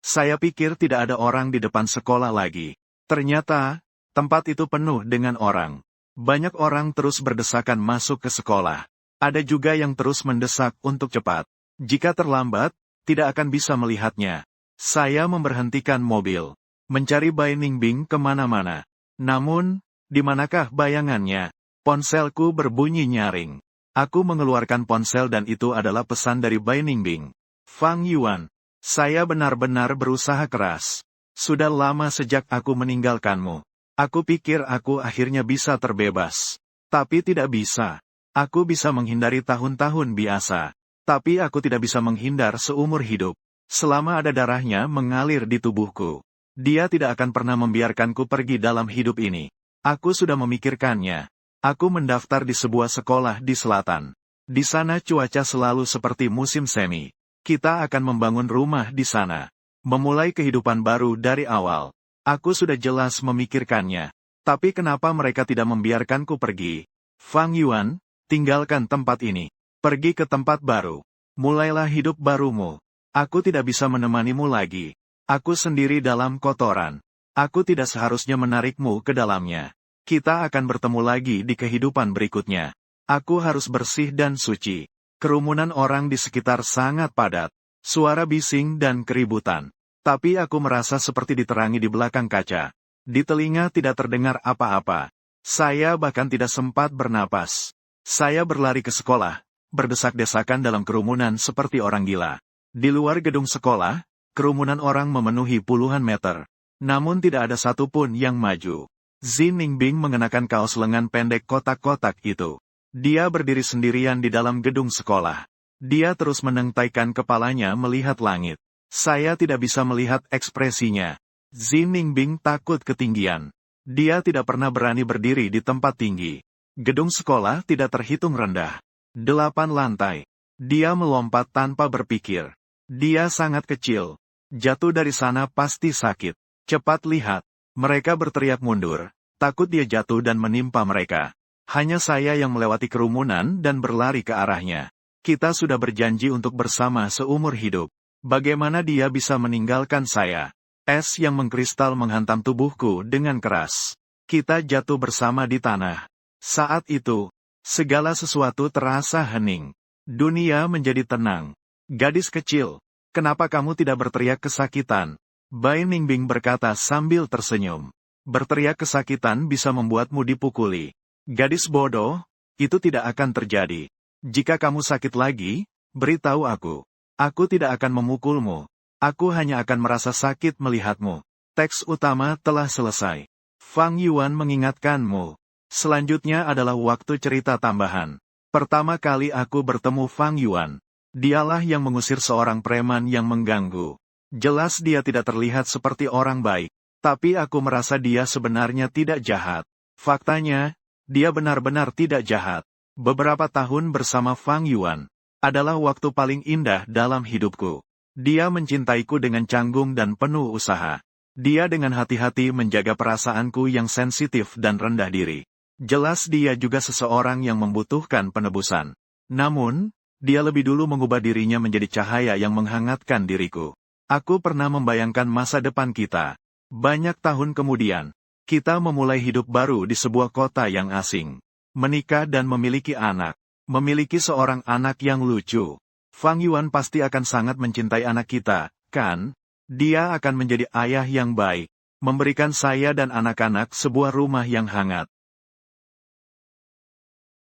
Saya pikir tidak ada orang di depan sekolah lagi. Ternyata, tempat itu penuh dengan orang. Banyak orang terus berdesakan masuk ke sekolah. Ada juga yang terus mendesak untuk cepat. Jika terlambat, tidak akan bisa melihatnya. Saya memberhentikan mobil. Mencari Bai Ningbing kemana-mana. Namun, di manakah bayangannya? Ponselku berbunyi nyaring. Aku mengeluarkan ponsel dan itu adalah pesan dari Bai Ningbing. Fang Yuan, saya benar-benar berusaha keras. Sudah lama sejak aku meninggalkanmu. Aku pikir aku akhirnya bisa terbebas. Tapi tidak bisa. Aku bisa menghindari tahun-tahun biasa. Tapi aku tidak bisa menghindar seumur hidup. Selama ada darahnya mengalir di tubuhku. Dia tidak akan pernah membiarkanku pergi dalam hidup ini. Aku sudah memikirkannya. Aku mendaftar di sebuah sekolah di selatan. Di sana cuaca selalu seperti musim semi. Kita akan membangun rumah di sana. Memulai kehidupan baru dari awal. Aku sudah jelas memikirkannya. Tapi kenapa mereka tidak membiarkanku pergi? Fang Yuan, tinggalkan tempat ini. Pergi ke tempat baru. Mulailah hidup barumu. Aku tidak bisa menemanimu lagi. Aku sendiri dalam kotoran. Aku tidak seharusnya menarikmu ke dalamnya. Kita akan bertemu lagi di kehidupan berikutnya. Aku harus bersih dan suci. Kerumunan orang di sekitar sangat padat. Suara bising dan keributan. Tapi aku merasa seperti diterangi di belakang kaca. Di telinga tidak terdengar apa-apa. Saya bahkan tidak sempat bernapas. Saya berlari ke sekolah, berdesak-desakan dalam kerumunan seperti orang gila. Di luar gedung sekolah, kerumunan orang memenuhi puluhan meter. Namun tidak ada satupun yang maju. Zin Ningbing mengenakan kaos lengan pendek kotak-kotak itu. Dia berdiri sendirian di dalam gedung sekolah. Dia terus menentaikan kepalanya melihat langit. Saya tidak bisa melihat ekspresinya. Zin Ningbing takut ketinggian. Dia tidak pernah berani berdiri di tempat tinggi. Gedung sekolah tidak terhitung rendah. 8 lantai. Dia melompat tanpa berpikir. Dia sangat kecil. Jatuh dari sana pasti sakit. Cepat lihat. Mereka berteriak mundur. Takut dia jatuh dan menimpa mereka. Hanya saya yang melewati kerumunan dan berlari ke arahnya. Kita sudah berjanji untuk bersama seumur hidup. Bagaimana dia bisa meninggalkan saya? Es yang mengkristal menghantam tubuhku dengan keras. Kita jatuh bersama di tanah. Saat itu, segala sesuatu terasa hening. Dunia menjadi tenang. Gadis kecil, kenapa kamu tidak berteriak kesakitan? Bai Ningbing berkata sambil tersenyum. Berteriak kesakitan bisa membuatmu dipukuli. Gadis bodoh, itu tidak akan terjadi. Jika kamu sakit lagi, beritahu aku. Aku tidak akan memukulmu. Aku hanya akan merasa sakit melihatmu. Teks utama telah selesai. Fang Yuan mengingatkanmu. Selanjutnya adalah waktu cerita tambahan. Pertama kali aku bertemu Fang Yuan. Dialah yang mengusir seorang preman yang mengganggu. Jelas dia tidak terlihat seperti orang baik. Tapi aku merasa dia sebenarnya tidak jahat. Faktanya, dia benar-benar tidak jahat. Beberapa tahun bersama Fang Yuan adalah waktu paling indah dalam hidupku. Dia mencintaiku dengan canggung dan penuh usaha. Dia dengan hati-hati menjaga perasaanku yang sensitif dan rendah diri. Jelas dia juga seseorang yang membutuhkan penebusan. Namun, dia lebih dulu mengubah dirinya menjadi cahaya yang menghangatkan diriku. Aku pernah membayangkan masa depan kita. Banyak tahun kemudian, kita memulai hidup baru di sebuah kota yang asing. Menikah dan memiliki anak. Memiliki seorang anak yang lucu. Fang Yuan pasti akan sangat mencintai anak kita, kan? Dia akan menjadi ayah yang baik, memberikan saya dan anak-anak sebuah rumah yang hangat.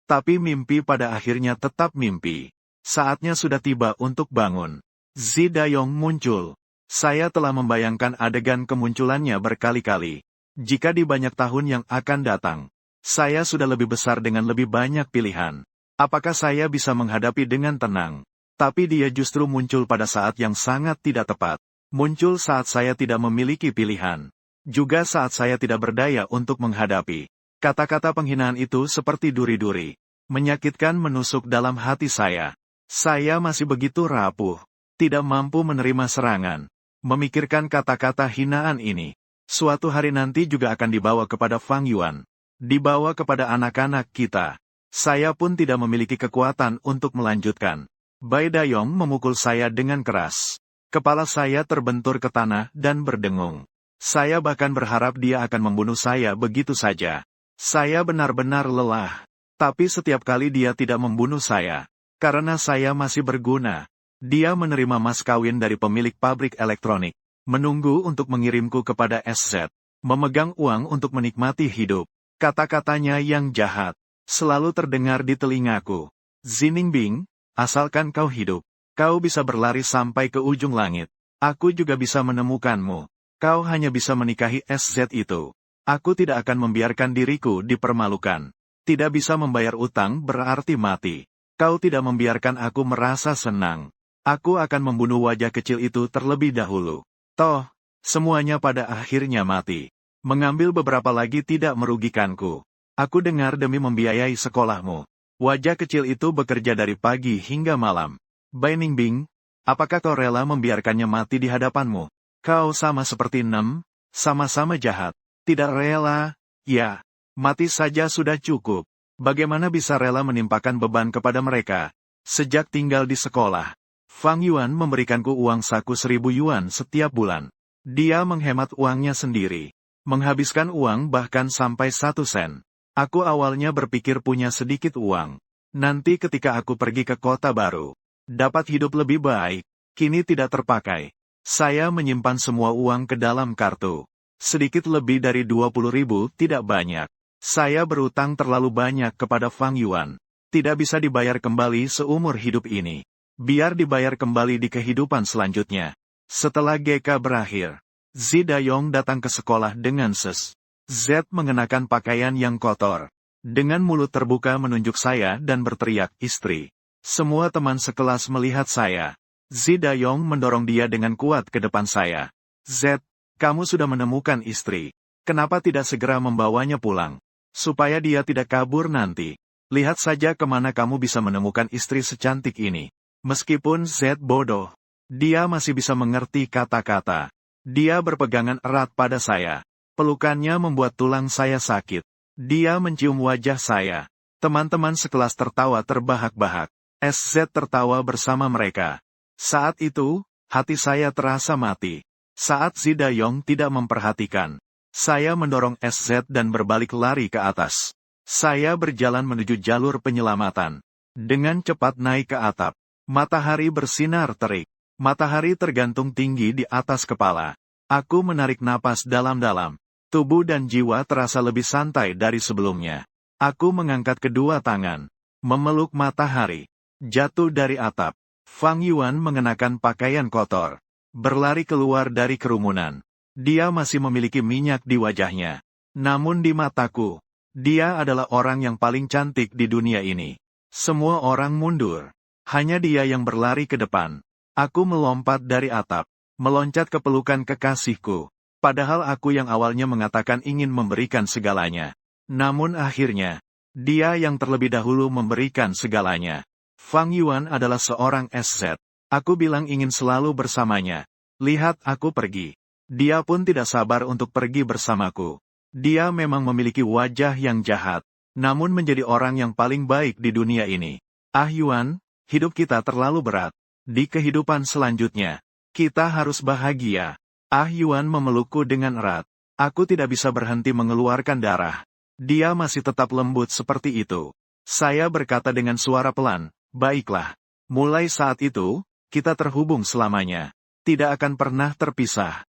Tapi mimpi pada akhirnya tetap mimpi. Saatnya sudah tiba untuk bangun. Zi Dayong muncul. Saya telah membayangkan adegan kemunculannya berkali-kali. Jika di banyak tahun yang akan datang, saya sudah lebih besar dengan lebih banyak pilihan. Apakah saya bisa menghadapi dengan tenang? Tapi dia justru muncul pada saat yang sangat tidak tepat. Muncul saat saya tidak memiliki pilihan. Juga saat saya tidak berdaya untuk menghadapi. Kata-kata penghinaan itu seperti duri-duri. Menyakitkan menusuk dalam hati saya. Saya masih begitu rapuh. Tidak mampu menerima serangan. Memikirkan kata-kata hinaan ini. Suatu hari nanti juga akan dibawa kepada Fang Yuan. Dibawa kepada anak-anak kita. Saya pun tidak memiliki kekuatan untuk melanjutkan. Bai Dayong memukul saya dengan keras. Kepala saya terbentur ke tanah dan berdengung. Saya bahkan berharap dia akan membunuh saya begitu saja. Saya benar-benar lelah. Tapi setiap kali dia tidak membunuh saya. Karena saya masih berguna. Dia menerima mas kawin dari pemilik pabrik elektronik. Menunggu untuk mengirimku kepada SZ. Memegang uang untuk menikmati hidup. Kata-katanya yang jahat selalu terdengar di telingaku. Zin Ningbing, asalkan kau hidup, kau bisa berlari sampai ke ujung langit. Aku juga bisa menemukanmu. Kau hanya bisa menikahi SZ itu. Aku tidak akan membiarkan diriku dipermalukan. Tidak bisa membayar utang berarti mati. Kau tidak membiarkan aku merasa senang. Aku akan membunuh wajah kecil itu terlebih dahulu. Toh, semuanya pada akhirnya mati. Mengambil beberapa lagi tidak merugikanku. Aku dengar demi membiayai sekolahmu. Wajah kecil itu bekerja dari pagi hingga malam. Bai Ningbing, apakah kau rela membiarkannya mati di hadapanmu? Kau sama seperti Nem, sama-sama jahat. Tidak rela? Ya, mati saja sudah cukup. Bagaimana bisa rela menimpakan beban kepada mereka? Sejak tinggal di sekolah, Fang Yuan memberikanku uang saku 1.000 yuan setiap bulan. Dia menghemat uangnya sendiri. Menghabiskan uang bahkan sampai 1 sen. Aku awalnya berpikir punya sedikit uang. Nanti ketika aku pergi ke kota baru, dapat hidup lebih baik. Kini tidak terpakai. Saya menyimpan semua uang ke dalam kartu. Sedikit lebih dari 20.000 tidak banyak. Saya berutang terlalu banyak kepada Fang Yuan. Tidak bisa dibayar kembali seumur hidup ini. Biar dibayar kembali di kehidupan selanjutnya. Setelah GK berakhir, Zidayong datang ke sekolah dengan Z mengenakan pakaian yang kotor. Dengan mulut terbuka menunjuk saya dan berteriak, "Istri." Semua teman sekelas melihat saya. Zidayong mendorong dia dengan kuat ke depan saya. "Z, kamu sudah menemukan istri. Kenapa tidak segera membawanya pulang? Supaya dia tidak kabur nanti. Lihat saja kemana kamu bisa menemukan istri secantik ini." Meskipun Z bodoh, dia masih bisa mengerti kata-kata. Dia berpegangan erat pada saya. Pelukannya membuat tulang saya sakit. Dia mencium wajah saya. Teman-teman sekelas tertawa terbahak-bahak. SZ tertawa bersama mereka. Saat itu, hati saya terasa mati. Saat Zidayong tidak memperhatikan, saya mendorong SZ dan berbalik lari ke atas. Saya berjalan menuju jalur penyelamatan. Dengan cepat naik ke atap. Matahari bersinar terik. Matahari tergantung tinggi di atas kepala. Aku menarik napas dalam-dalam. Tubuh dan jiwa terasa lebih santai dari sebelumnya. Aku mengangkat kedua tangan. Memeluk matahari. Jatuh dari atap. Fang Yuan mengenakan pakaian kotor. Berlari keluar dari kerumunan. Dia masih memiliki minyak di wajahnya. Namun di mataku, dia adalah orang yang paling cantik di dunia ini. Semua orang mundur. Hanya dia yang berlari ke depan. Aku melompat dari atap. Meloncat ke pelukan kekasihku. Padahal aku yang awalnya mengatakan ingin memberikan segalanya. Namun akhirnya, dia yang terlebih dahulu memberikan segalanya. Fang Yuan adalah seorang SZ. Aku bilang ingin selalu bersamanya. Lihat aku pergi. Dia pun tidak sabar untuk pergi bersamaku. Dia memang memiliki wajah yang jahat, namun menjadi orang yang paling baik di dunia ini. Ah Yuan, hidup kita terlalu berat. Di kehidupan selanjutnya, kita harus bahagia. Ah Yuan memelukku dengan erat. Aku tidak bisa berhenti mengeluarkan darah. Dia masih tetap lembut seperti itu. Saya berkata dengan suara pelan, "Baiklah. Mulai saat itu, kita terhubung selamanya. Tidak akan pernah terpisah."